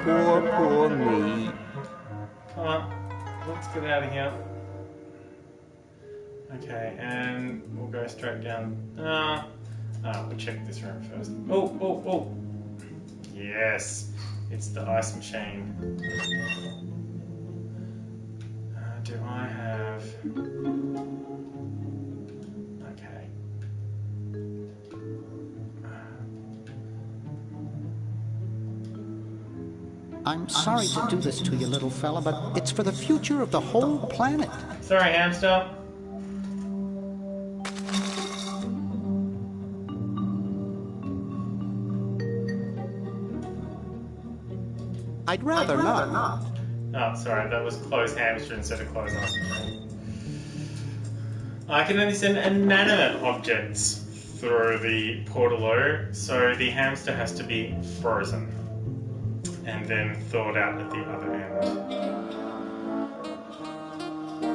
Poor, poor me. Come on. Let's get out of here. Okay, and we'll go straight down. We'll check this room first. Oh! Yes, it's the ice machine. Do I have... Okay. I'm sorry to do this to you, little fella, but it's for the future of the whole planet. Sorry, hamster. I'd rather not. Oh, sorry, that was close hamster instead of close ice machine. I can only send inanimate objects through the portalo, so the hamster has to be frozen and then thawed out at the other end.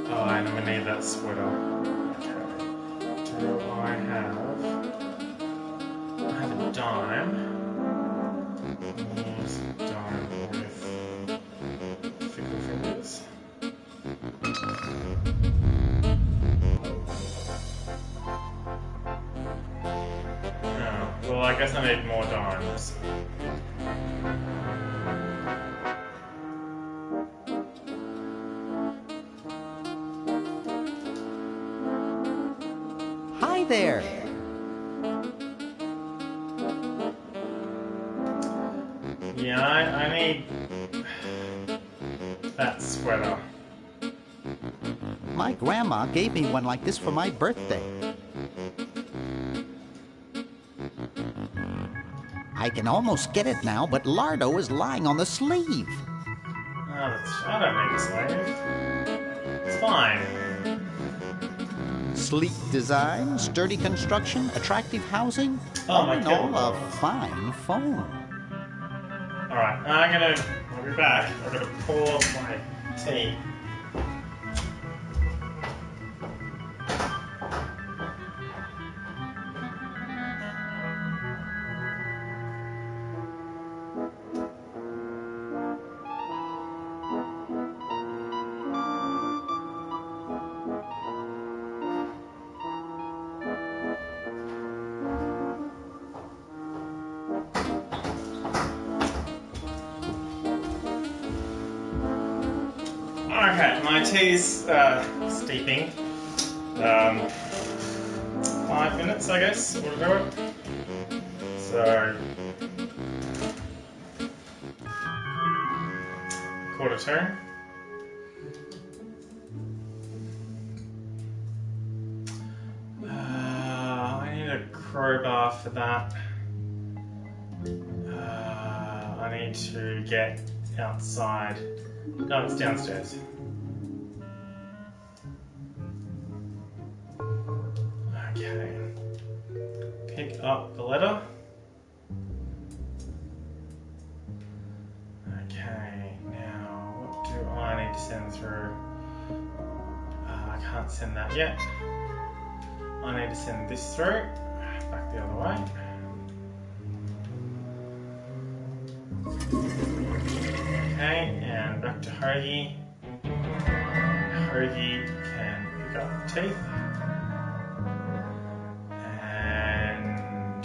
Oh, and we need that sweater. Okay. Do I have a dime? Use dime with fickle fingers. Oh, well, I guess I need more dimes. Hi there. Yeah, I need that sweater. My grandma gave me one like this for my birthday. I can almost get it now, but Lardo is lying on the sleeve. I don't need a sleeve. It's fine. Sleek design, sturdy construction, attractive housing, all in all, a fine phone. Alright, I'll be back. I'm gonna pour my tea. Okay, my tea's steeping. 5 minutes, I guess, we'll do it. So, 1:45. I need a crowbar for that. I need to get outside. No, it's downstairs. Okay. Pick up the letter. Okay, now what do I need to send through? I can't send that yet. I need to send this through. Back the other way. Okay, and back to Hoagie. Hoagie can pick up teeth. And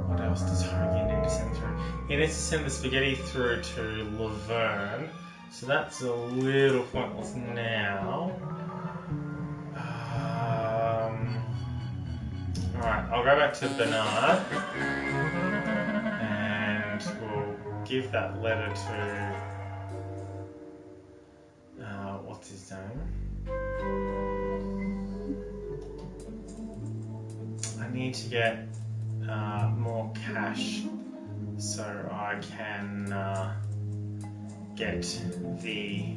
what else does Hoagie need to send through? He needs to send the spaghetti through to Laverne. So that's a little pointless now. Alright, I'll go back to Bernard. And we'll give that letter to what's his name? I need to get more cash so I can get the...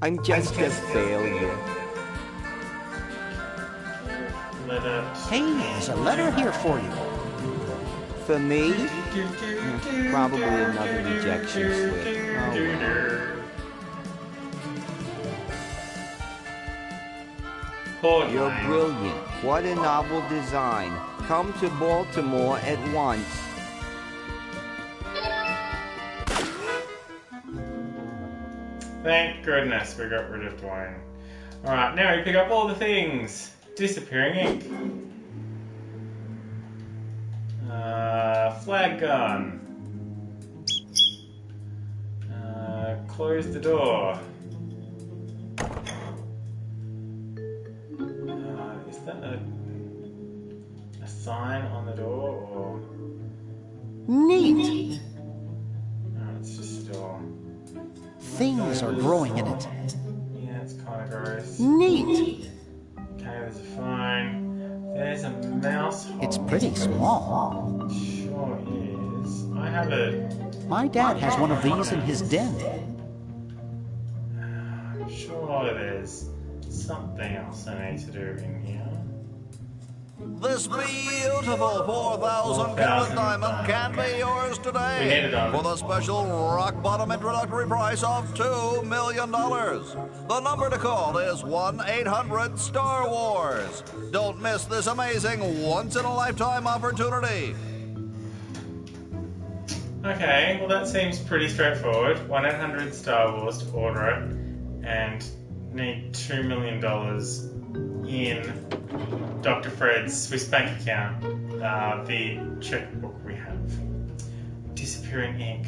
I'm just a failure. Letter. Hey, there's a letter here for you. For me? Probably another rejection slip. Oh, well. You're brilliant. What a novel design. Come to Baltimore at once. Thank goodness we got rid of Dwayne. Alright, now we pick up all the things. Disappearing ink. Flag gun. Close the door. Is that a sign on the door or? Neat. No, it's just a door. Things are growing in it. Yeah, it's kind of gross. Neat. Okay, there's a phone. There's a mouse hole. It's pretty small. Sure is. I have a... My dad has one of these in his den. I'm sure there's something else I need to do in here. This beautiful 4,000 carat diamond can be yours today for the special rock bottom introductory price of $2 million. The number to call is 1-800-STAR-WARS. Don't miss this amazing once-in-a-lifetime opportunity. Okay, well that seems pretty straightforward. 1-800-STAR-WARS to order it and need $2 million in Dr. Fred's Swiss bank account, the checkbook we have. Disappearing ink.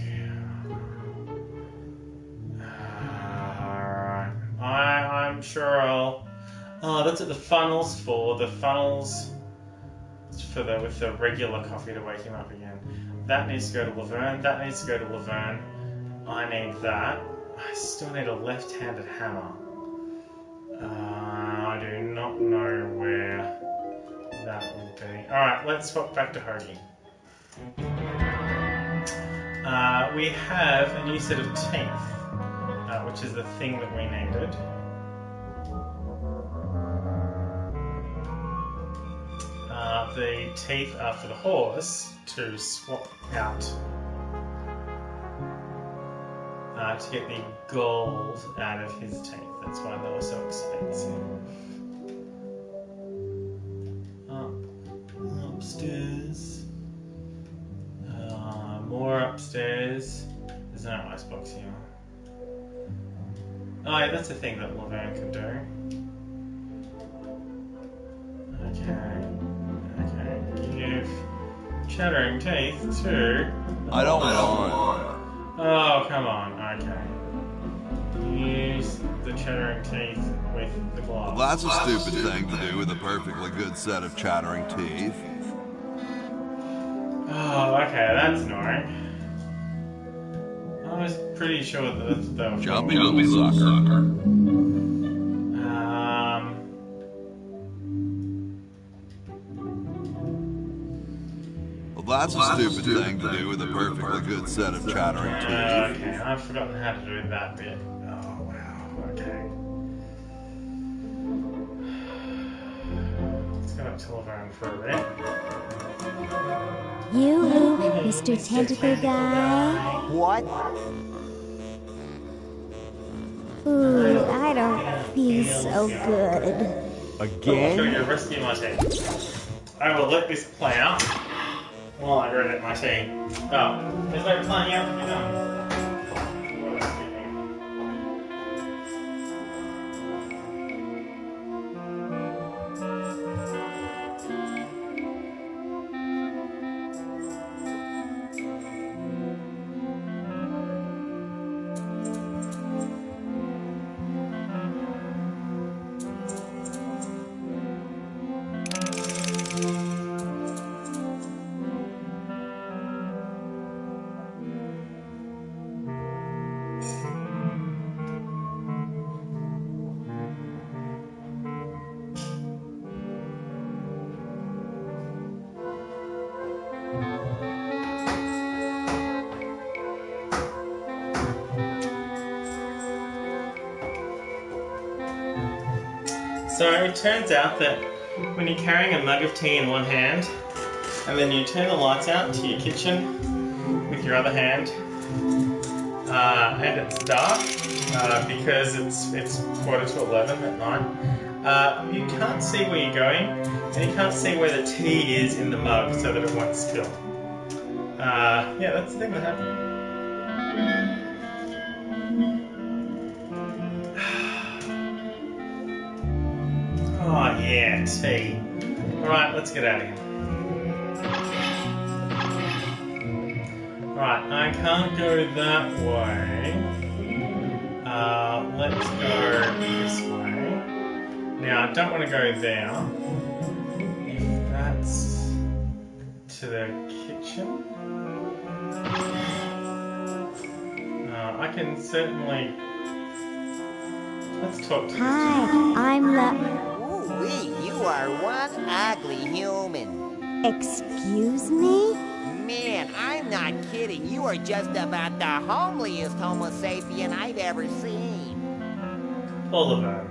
Alright. I'm sure I'll... Oh, that's what the funnel's for. The funnel's for with the regular coffee to wake him up again. That needs to go to Laverne. That needs to go to Laverne. I need that. I still need a left-handed hammer. I do not know where that will be. Alright, let's swap back to Hoagie. We have a new set of teeth, which is the thing that we needed. The teeth are for the horse to swap out to get the gold out of his teeth. That's why they were so expensive. Upstairs. More upstairs. There's no icebox here. Oh yeah, that's a thing that Laverne can do. Okay. Give chattering teeth to... I don't want. Oh, come on. Okay. Use the chattering teeth with the glass. Well, that's a stupid thing to do with a perfectly good set of chattering teeth. Oh, okay, that's annoying. I was pretty sure that they were... Jumpy little sucker. Well, that's a stupid thing to do with a perfectly good set of chattering teeth. Okay, I've forgotten how to do that bit. Oh, wow, okay. Let's go up to Laverne for a bit. You, Mr. Tentacle Guy? What? Ooh, I don't feel so good. Again? Oh, you're risking my tea. I will let this play out while I read it my tea. Oh, there's no playing out to be done. So it turns out that when you're carrying a mug of tea in one hand, and then you turn the lights out to your kitchen with your other hand, and it's dark because it's 11:45 at night, you can't see where you're going, and you can't see where the tea is in the mug so that it won't spill. Yeah, that's the thing that happened. tea. Alright, let's get out of here. Right, I can't go that way. Let's go this way. Now, I don't want to go there. If that's to the kitchen. I can certainly... Let's talk to Hi, I'm Ooh-wee, you are one ugly human. Excuse me? Man, I'm not kidding. You are just about the homeliest Homo sapien I've ever seen. All of them.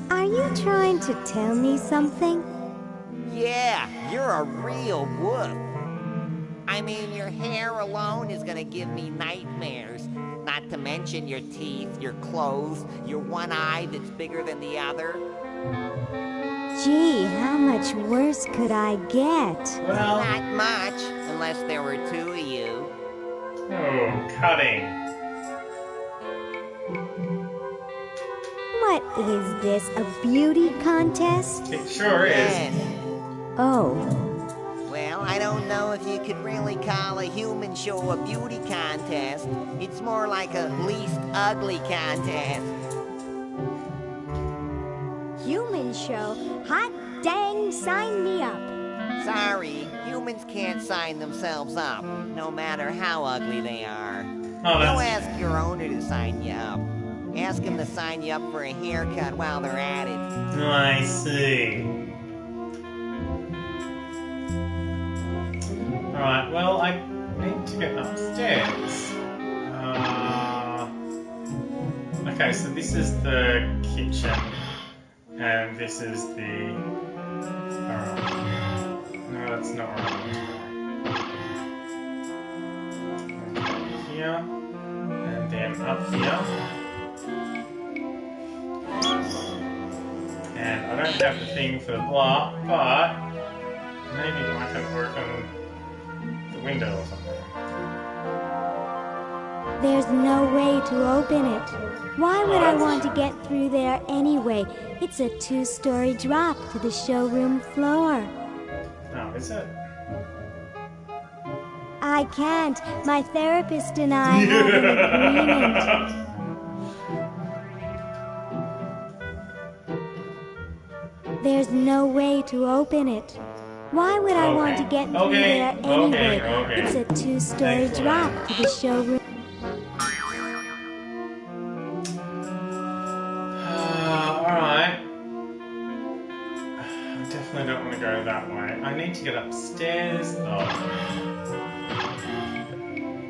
Are you trying to tell me something? Yeah, you're a real wolf. I mean, your hair alone is gonna give me nightmares. Not to mention your teeth, your clothes, your one eye that's bigger than the other. Gee, how much worse could I get? Well... Not much, unless there were two of you. Oh, cutting. What is this, a beauty contest? It sure is. Yes. Oh. Well, I don't know if you could really call a human show a beauty contest. It's more like a least ugly contest. Human show? Hot dang, sign me up. Sorry, humans can't sign themselves up, no matter how ugly they are. Oh, Go ask your owner to sign you up. Ask him to sign you up for a haircut while they're at it. I see. Alright, well, I need to get upstairs. Okay, so this is the kitchen, and this is the... Alright. No, that's not right. Okay, here, and then up here. And I don't have the thing for the block, but maybe I can open the window or something. There's no way to open it. Why would I want to get through there anyway? It's a 2-story drop to the showroom floor. Oh, is it? I can't. My therapist and I have an agreement. There's no way to open it. Why would I want to get through there anyway? It's a 2-story drop to the showroom. Alright. I definitely don't want to go that way. I need to get upstairs though.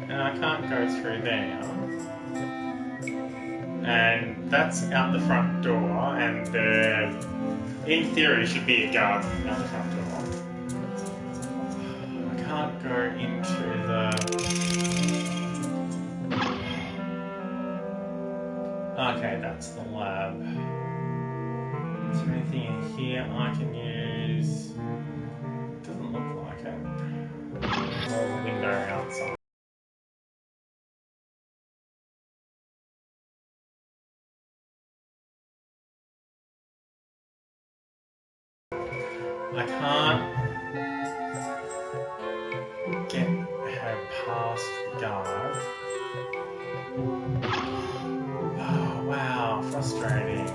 And I can't go through there. And that's out the front door, and there, in theory, should be a guard out the front door. I can't go into the... Okay, that's the lab. Is there anything in here I can use? Doesn't look like it. Or the window outside. I can't get her past the guard. Oh, wow, frustrating.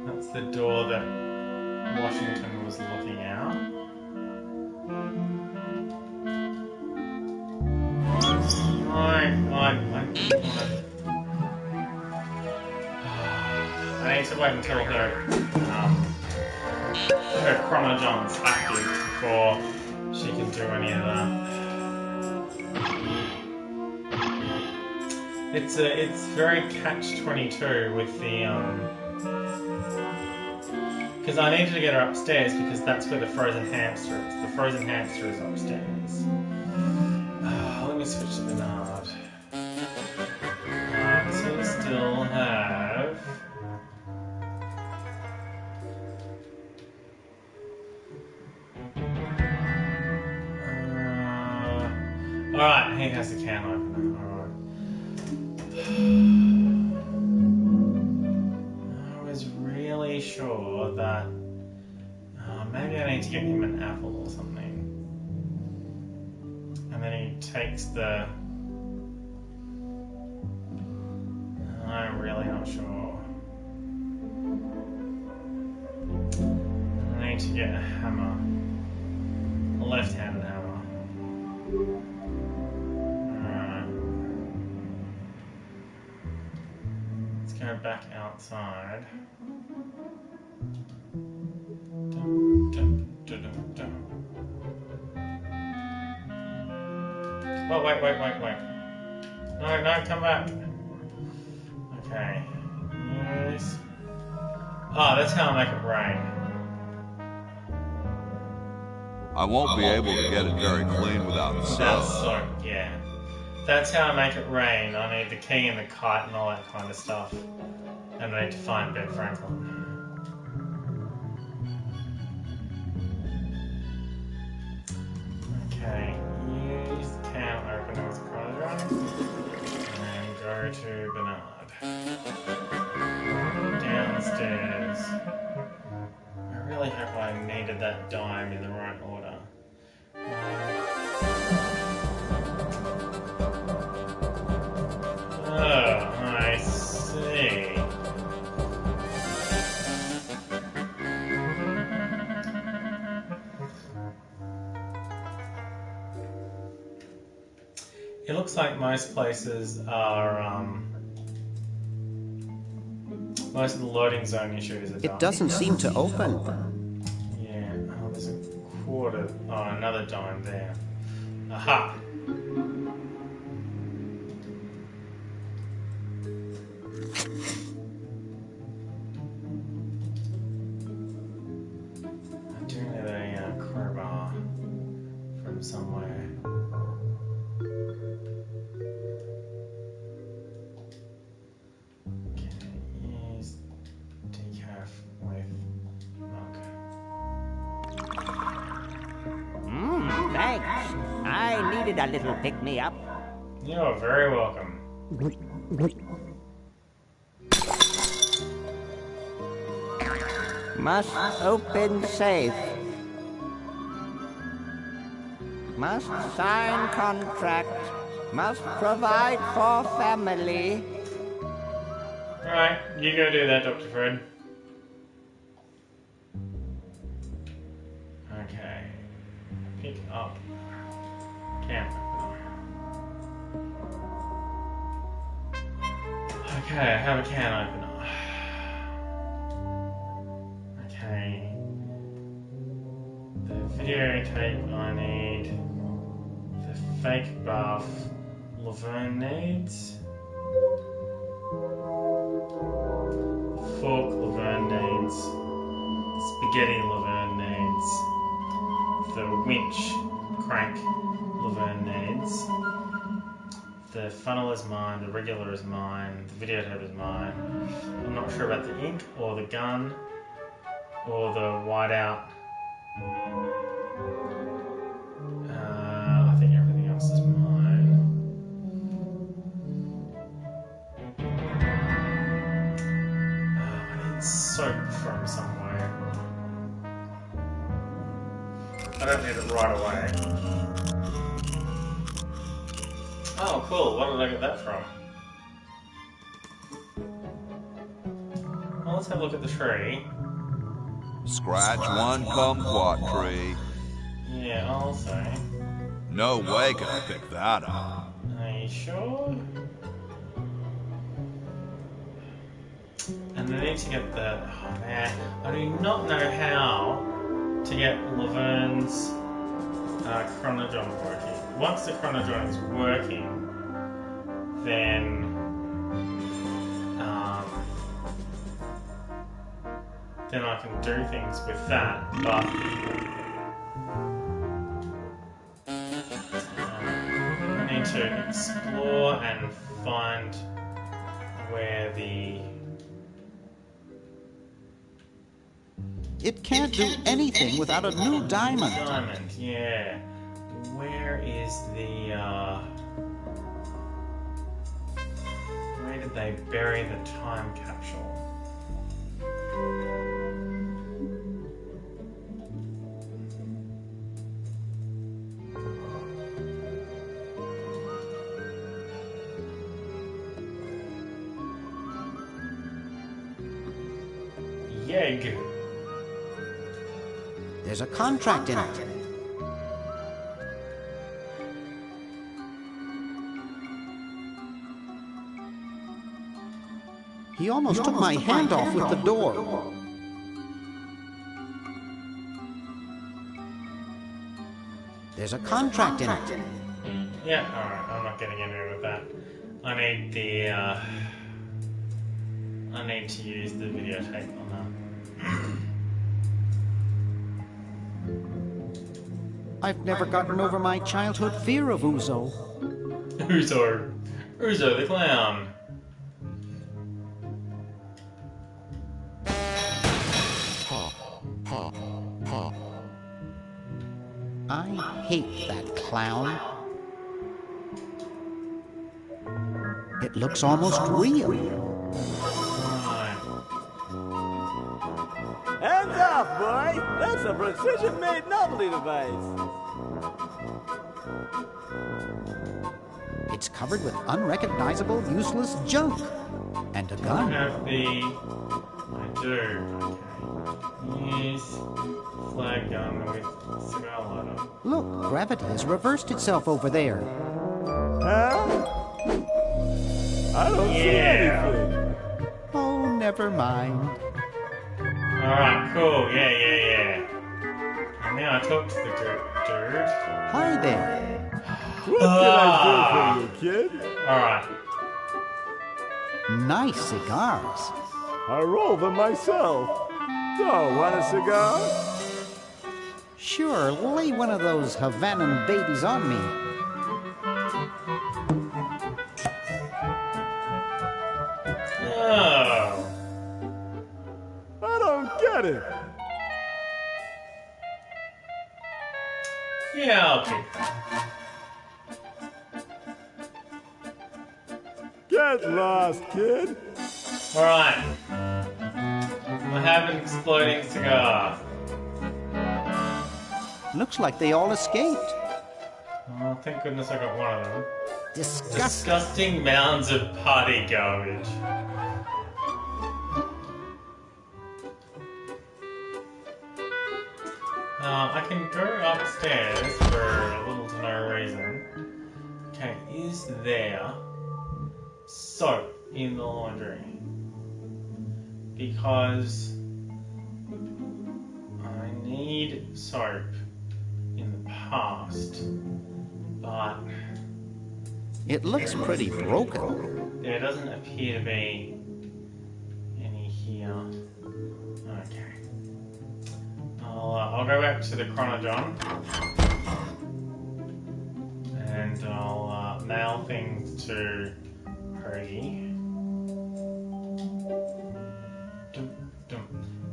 That's the door that Washington was looking out. I need to wait until her chromosome's active before she can do any of that. It's very catch-22 with the because I needed to get her upstairs because that's where the frozen hamster is. The frozen hamster is upstairs. Let me switch to Bernard. So we still have Alright, he has the can opener. Alright. I was really sure that maybe I need to get him an apple or something. And then he takes the... I'm really not sure. I need to get a hammer. A left-handed hammer. Alright. Let's go back outside. Dun, dun, dun, dun, dun. Oh, wait. No, come back. Okay. Yes. Oh, that's how I make it rain. I won't be able to get it very clean without the sun. Yeah. That's how I make it rain. I need the key and the kite and all that kind of stuff. And I need to find Ben Franklin. Okay. Use the can opener with chronodragon. And go to Bernard. Downstairs. I really hope I needed that dime in the right order. Oh, I see. It looks like most places are, most of the loading zone issues are done. It doesn't seem to open. Yeah, oh, there's a quarter. Oh, another dime there. Aha! I do need a crowbar from somewhere. Thanks. I needed a little pick-me-up. You're very welcome. Must open safe. Must sign contract. Must provide for family. Alright, you go do that, Dr. Fred. Okay. Pick up. Can opener. Okay, I have a can opener. Okay. The videotape I need. The fake buff Laverne needs. Fork Laverne needs. Spaghetti Laverne needs. The winch crank Laverne needs. The funnel is mine, the regular is mine, the videotape is mine. I'm not sure about the ink or the gun or the whiteout. I think everything else is mine. I need soap from somewhere. I don't need it right away. Oh, cool. What did I get that from? Well, let's have a look at the tree. Scratch one kumquat tree. Yeah, I'll say. No way can I pick that up. Are you sure? And I need to get the... Oh, man. I do not know how to get Laverne's chronodron working. Once the chronodron is working, then I can do things with that, but I need to explore and find where the... It can't do anything without a new diamond. Diamond, yeah. Where is the they bury the time capsule? Yeg. There's a contract in it. He almost took my hand off with the door. There's a contract in it. Yeah, alright, I'm not getting into it with that. I need the, I need to use the videotape on that. I've never gotten over my childhood fear of Uzo. Uzo the clown. I hate that clown. It looks almost real. Hands off, boy! That's a precision-made novelty device. It's covered with unrecognizable, useless junk. And a gun. I do. Okay. Use flag gun with cigar lighter. Look, gravity has reversed itself over there. Huh? I don't see anything. Oh, never mind. Alright, cool. Yeah. And now I talk to the dude. Hi there. What can I do for you, kid? Alright. Nice cigars. I roll them myself. So, want a cigar? Sure, lay one of those Havanan babies on me. Oh. I don't get it. Yeah, I'll take that. Get lost, kid. Alright. I have an exploding cigar. Looks like they all escaped. Oh, thank goodness I got one of them. Disgusting mounds of party garbage. I can go upstairs for little to no reason. Okay, is there soap in the laundry? Because I need soap in the past, but it looks pretty broken. There doesn't appear to be any here. Okay. I'll go back to the Chronojon and I'll mail things to Purdy.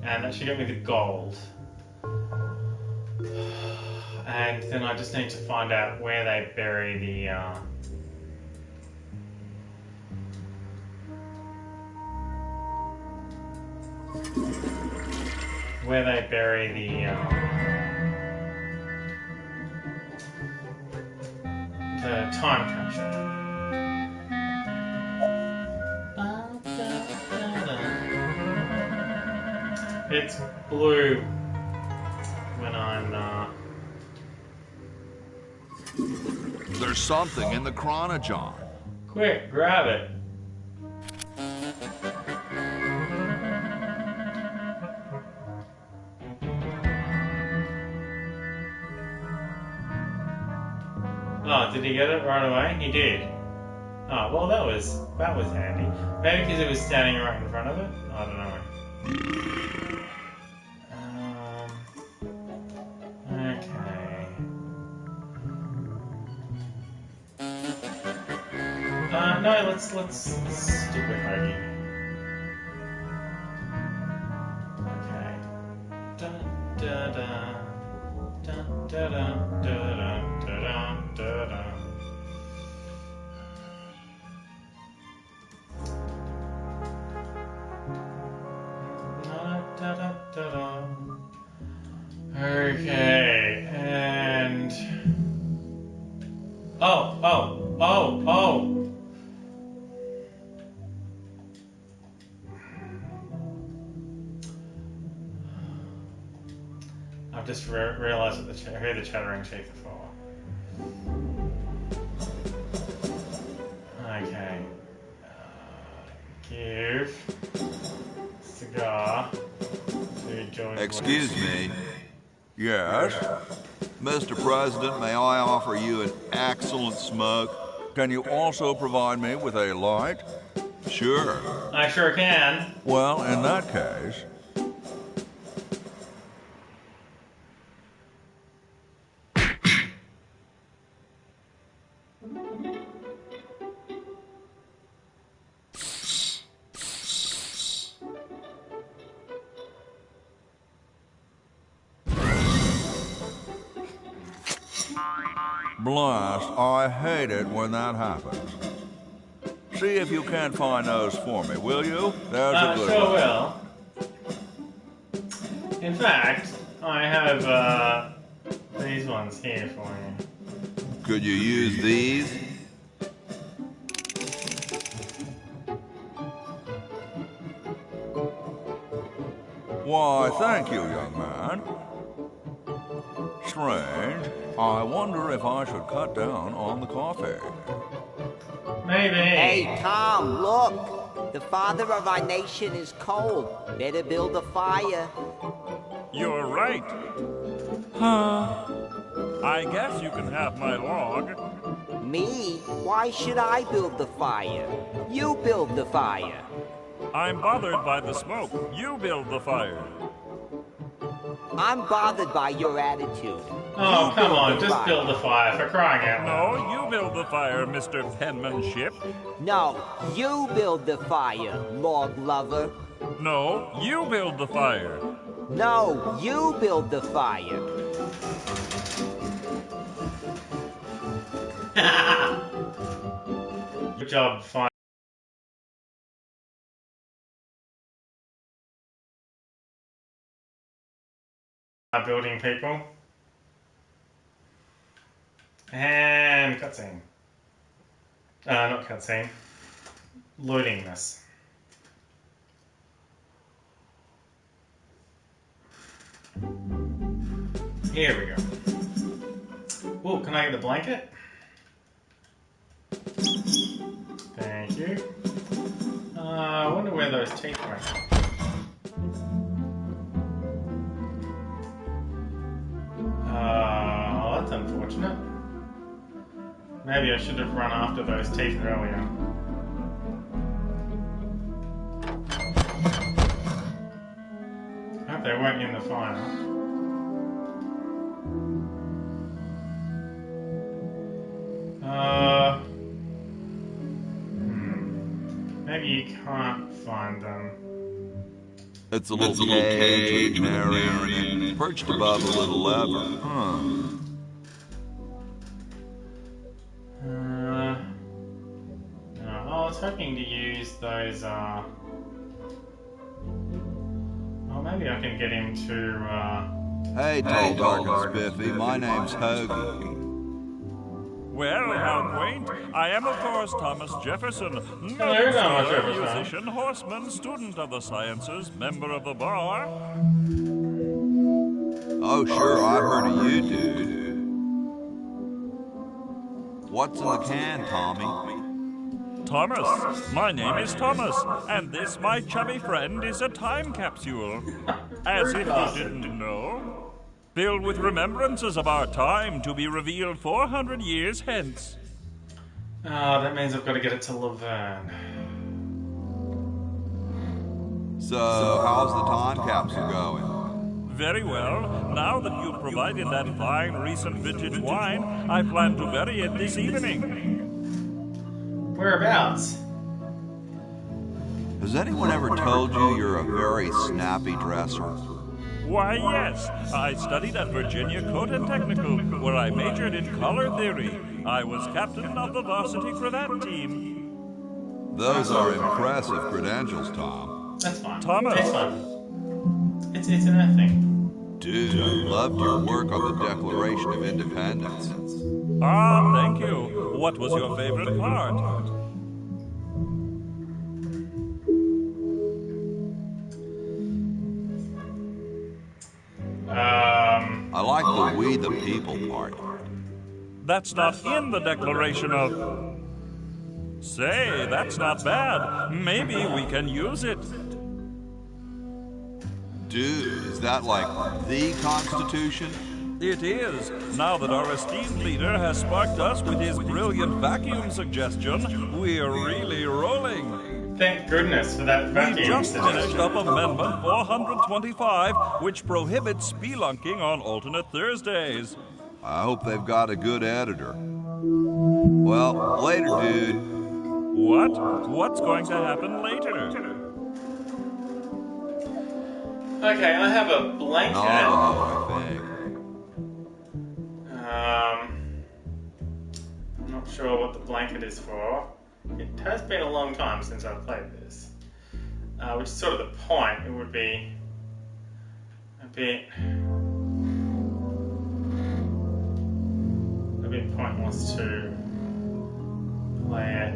And that should get me the gold. And then I just need to find out where they bury the time capsule. It's blue when I'm There's something in the Chronojon. Quick, grab it. Oh, did he get it right away? He did. Oh, well, that was handy. Maybe because it was standing right in front of it? I don't know. Okay. No, let's stick with Hoagie. Okay. Dun, da, da. Dun, da, da, da, da, da, da, da. Oh. I've just realised that who the chattering chief are for. Okay. Give cigar to George. Excuse me. Yes? Mr. President, may I offer you an excellent smoke? Can you also provide me with a light? Sure. I sure can. Well, in that case... Blast, I hate it when that happens. See if you can't find those for me, will you? There's a good sure one. will. In fact, I have these ones here for you. Could you use these? Why, thank you, young man. Strange. I wonder if I should cut down on the coffee. Maybe. Hey, Tom, look. The father of our nation is cold. Better build a fire. You're right. I guess you can have my log. Me? Why should I build the fire? You build the fire. I'm bothered by the smoke. You build the fire. I'm bothered by your attitude. Oh, come on, just build the fire, for crying out loud. No, you build the fire, Mr. Penmanship. No, you build the fire, log lover. No, you build the fire. No, you build the fire. Good job, fire building people. And cutscene. Not cutscene. Loading this. Here we go. Oh, can I get the blanket? Thank you. I wonder where those teeth went. That's unfortunate. Maybe I should have run after those teeth earlier. I hope they weren't in the fire. Maybe you can't find them. It's a little cage with Mary in it, perched above a little lever. No, I was hoping to use those, oh, maybe I can get him to, Hey, tall, dark, and spiffy, my name's Hoagie. Well, how quaint. I am, of course, Thomas Jefferson. Hello, Thomas Jefferson. Musician, horseman, student of the sciences, member of the bar. Oh, sure, I've heard of you, dude. What's in the can, Tommy? Thomas. My name is Thomas, and this, my chubby friend, is a time capsule. As if you didn't know. Filled with remembrances of our time to be revealed 400 years hence. Oh, that means I've got to get it to Laverne. So, how's the time capsule going? Very well. Now that you've provided that fine recent vintage wine, I plan to bury it this evening. Whereabouts? Has anyone ever told you you're a very snappy dresser? Why, yes. I studied at Virginia Coat and Technical, where I majored in color theory. I was captain of the varsity cravat team. Those are impressive credentials, Tom. That's fine. Thomas. It's fine. It's an Earth thing. Dude, I loved your work on the Declaration of Independence. Ah, thank you. What was your favorite part? I like the we the people part. That's not in the declaration of... Say, that's not bad. Maybe we can use it. Dude, is that like the Constitution? It is. Now that our esteemed leader has sparked us with his brilliant vacuum suggestion, we're really rolling. Thank goodness for that vacuum We just suggestion. finished up Amendment 425, which prohibits spelunking on alternate Thursdays. I hope they've got a good editor. Well, later, dude. What? What's going to happen later? Okay, I have a blanket. No, I think. I'm not sure what the blanket is for. It has been a long time since I've played this. Which is sort of the point. It would be a bit pointless to play it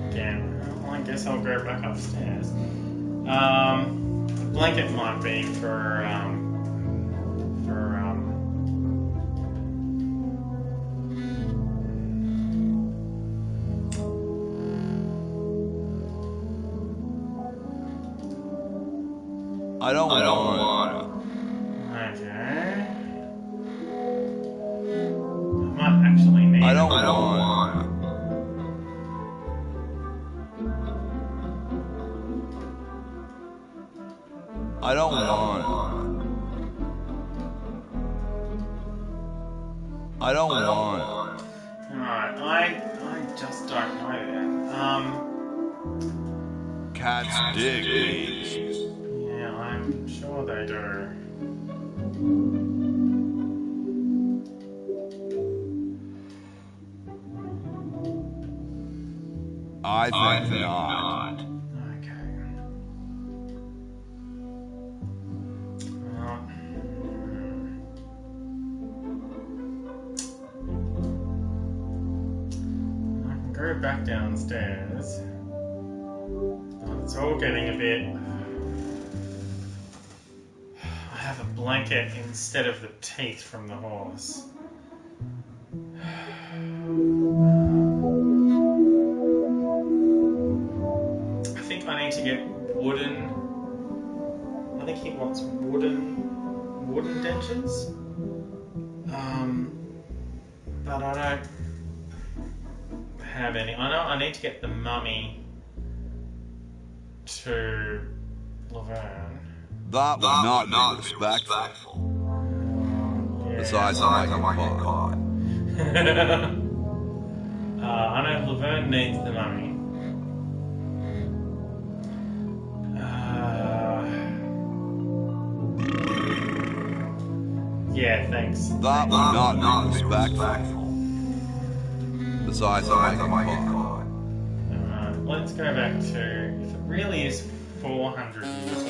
again. Well, I guess I'll go back upstairs. The blanket might be for I don't want okay. I might actually need I don't want I don't want I don't want Alright, I just don't know then. Cats dig these. Yeah, I'm sure they do. I think not. Okay. Well, I can go back downstairs. But it's all getting a bit... I have a blanket instead of the teeth from the horse. I think I need to get wooden... I think he wants wooden dentures. But I don't have any. I know I need to get the mummy to Laverne. That would not be respectful. Yeah. Besides, I might get caught. I know Laverne needs the mummy. Yeah, thanks. That would not be respectful. Besides, I might get caught. Let's go back to, if it really is 400 years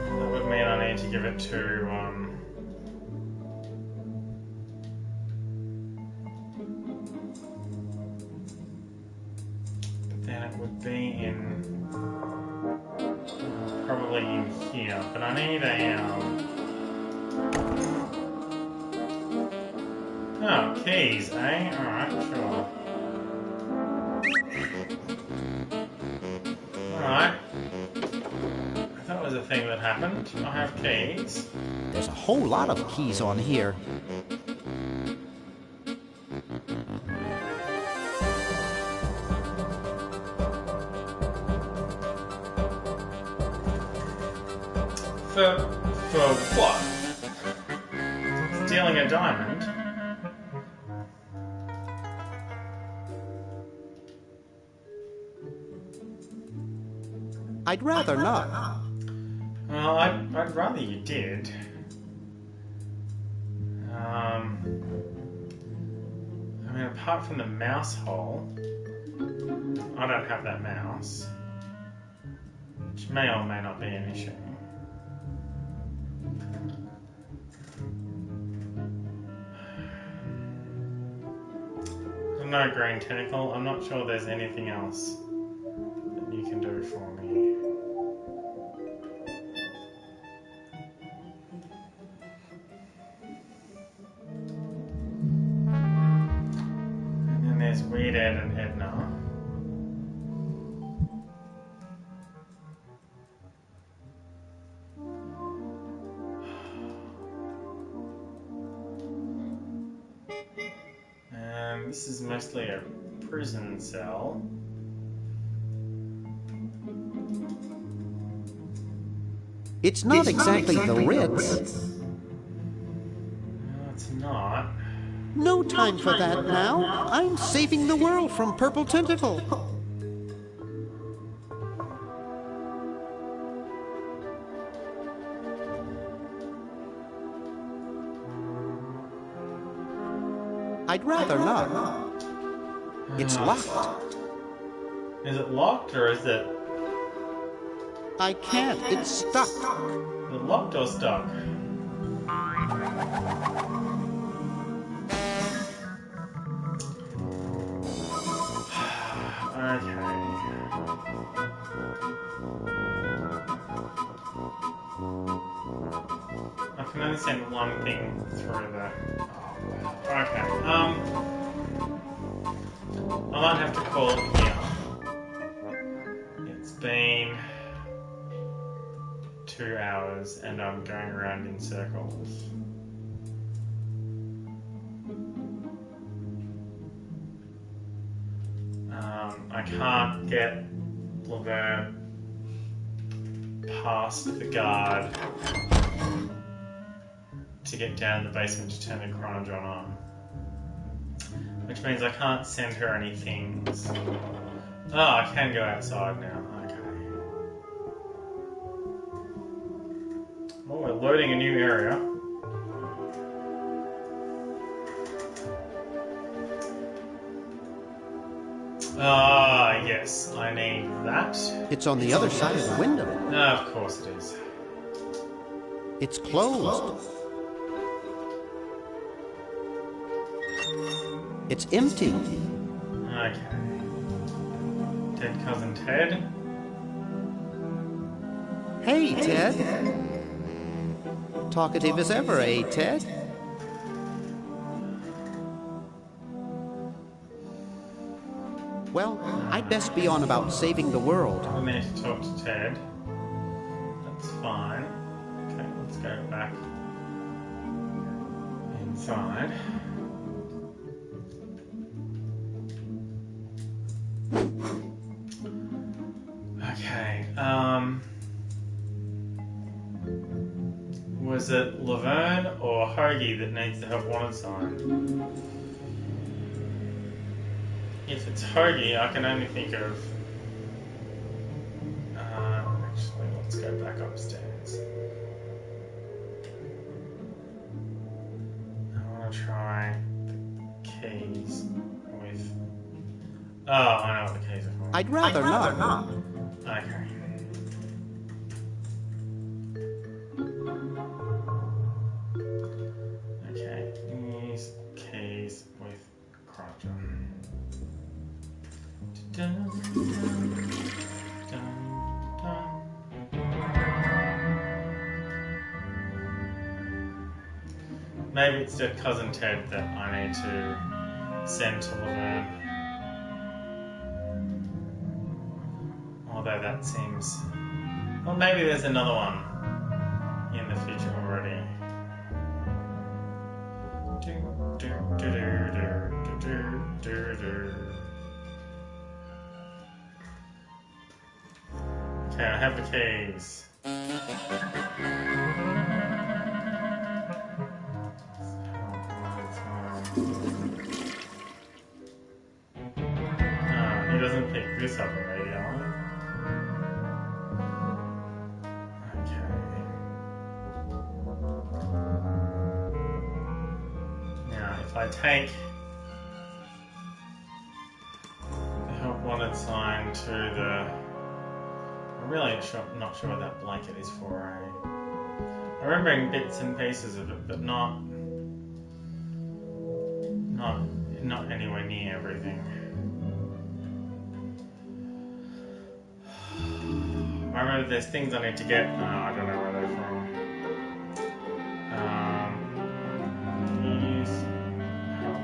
that would mean I need to give it to but then it would be in probably in here, but I need a oh, keys, eh? Alright, sure. Alright. That was a thing that happened. I have keys. There's a whole lot of keys on here. For what? Stealing a diamond? I'd rather not. Well, I'd rather you did. I mean, apart from the mouse hole, I don't have that mouse. may or may not be an issue. No green tentacle. I'm not sure there's anything else that you can do for me. And then there's Weird Ed and Edna. This is mostly a prison cell. It's not exactly the Ritz. No, it's not. No time for that now. I'm saving the world from Purple Tentacle. I'd rather not. It's locked. Is it locked or is it... I can't. It's stuck. Is it locked or stuck? I can only send one thing through the... Okay, I might have to call it here. It's been 2 hours and I'm going around in circles. I can't get Laverne past the guard to get down the basement to turn the chronodron on. Which means I can't send her any things. Oh, I can go outside now. Okay. Oh, we're loading a new area. Ah, yes, I need that. It's on the other side of the window. Of course it is. It's closed. It's empty. Okay. Dead cousin Ted. Hey, Ted. Talkative as ever, eh, Ted? Well, I'd best be on about saving the world. I managed to talk to Ted. That's fine. Okay, let's go back inside. Okay, was it Laverne or Hoagie that needs the help wanted sign? If it's Hoagie, I can only think of... actually, let's go back upstairs. I want to try the keys with... Oh, I know what the keys are for. I'd rather not. Okay. Okay, use keys with chronodron. Dun, dun, dun. Maybe it's the cousin Ted that I need to send to Laverne. Although that seems... Well, maybe there's another one in the future already. Okay, I have the keys. He doesn't pick this up immediately. Okay. Now, if I take the help wanted sign to the really not sure what that blanket is for. I'm remembering bits and pieces of it, but not anywhere near everything. I remember there's things I need to get. I don't know where they're from. Use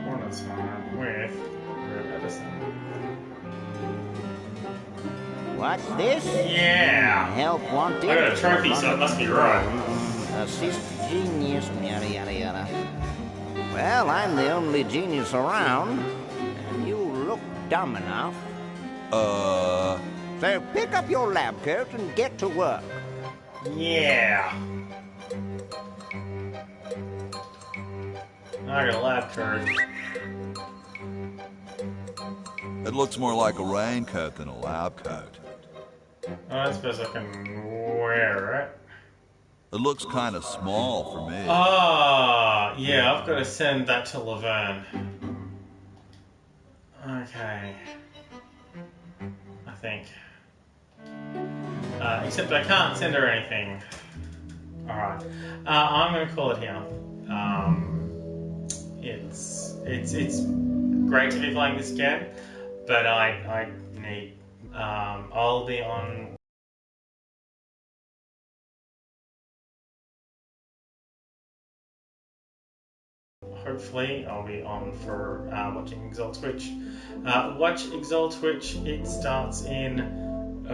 one at a time with Edison. What's this? Yeah! Help wanted. I got a trophy, so it must be right. Assist genius, yada yada yada. Well, I'm the only genius around, and you look dumb enough. So pick up your lab coat and get to work. Yeah! I got a lab coat. It looks more like a raincoat than a lab coat. I suppose I can wear it. It looks kind of small for me. Ah, yeah, I've got to send that to Laverne. Okay. I think. Except I can't send her anything. Alright. I'm going to call it here. It's great to be playing this again, but I need... I'll be on... Hopefully, I'll be on for watching Exalt Twitch. Watch Exalt Twitch. It starts in 8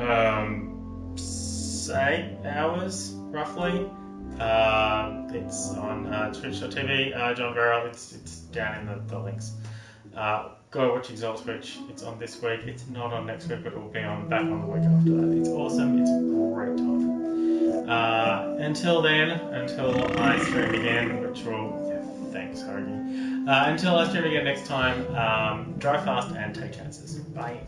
hours, roughly. It's on twitch.tv. John Verrill, it's down in the links. Go watch Exalt Twitch. It's on this week. It's not on next week, but it will be back on the week after that. It's awesome. It's a great time. Until then, until I stream again, which will... Thanks, Hoagie. Until I stream again next time, drive fast and take chances. Bye.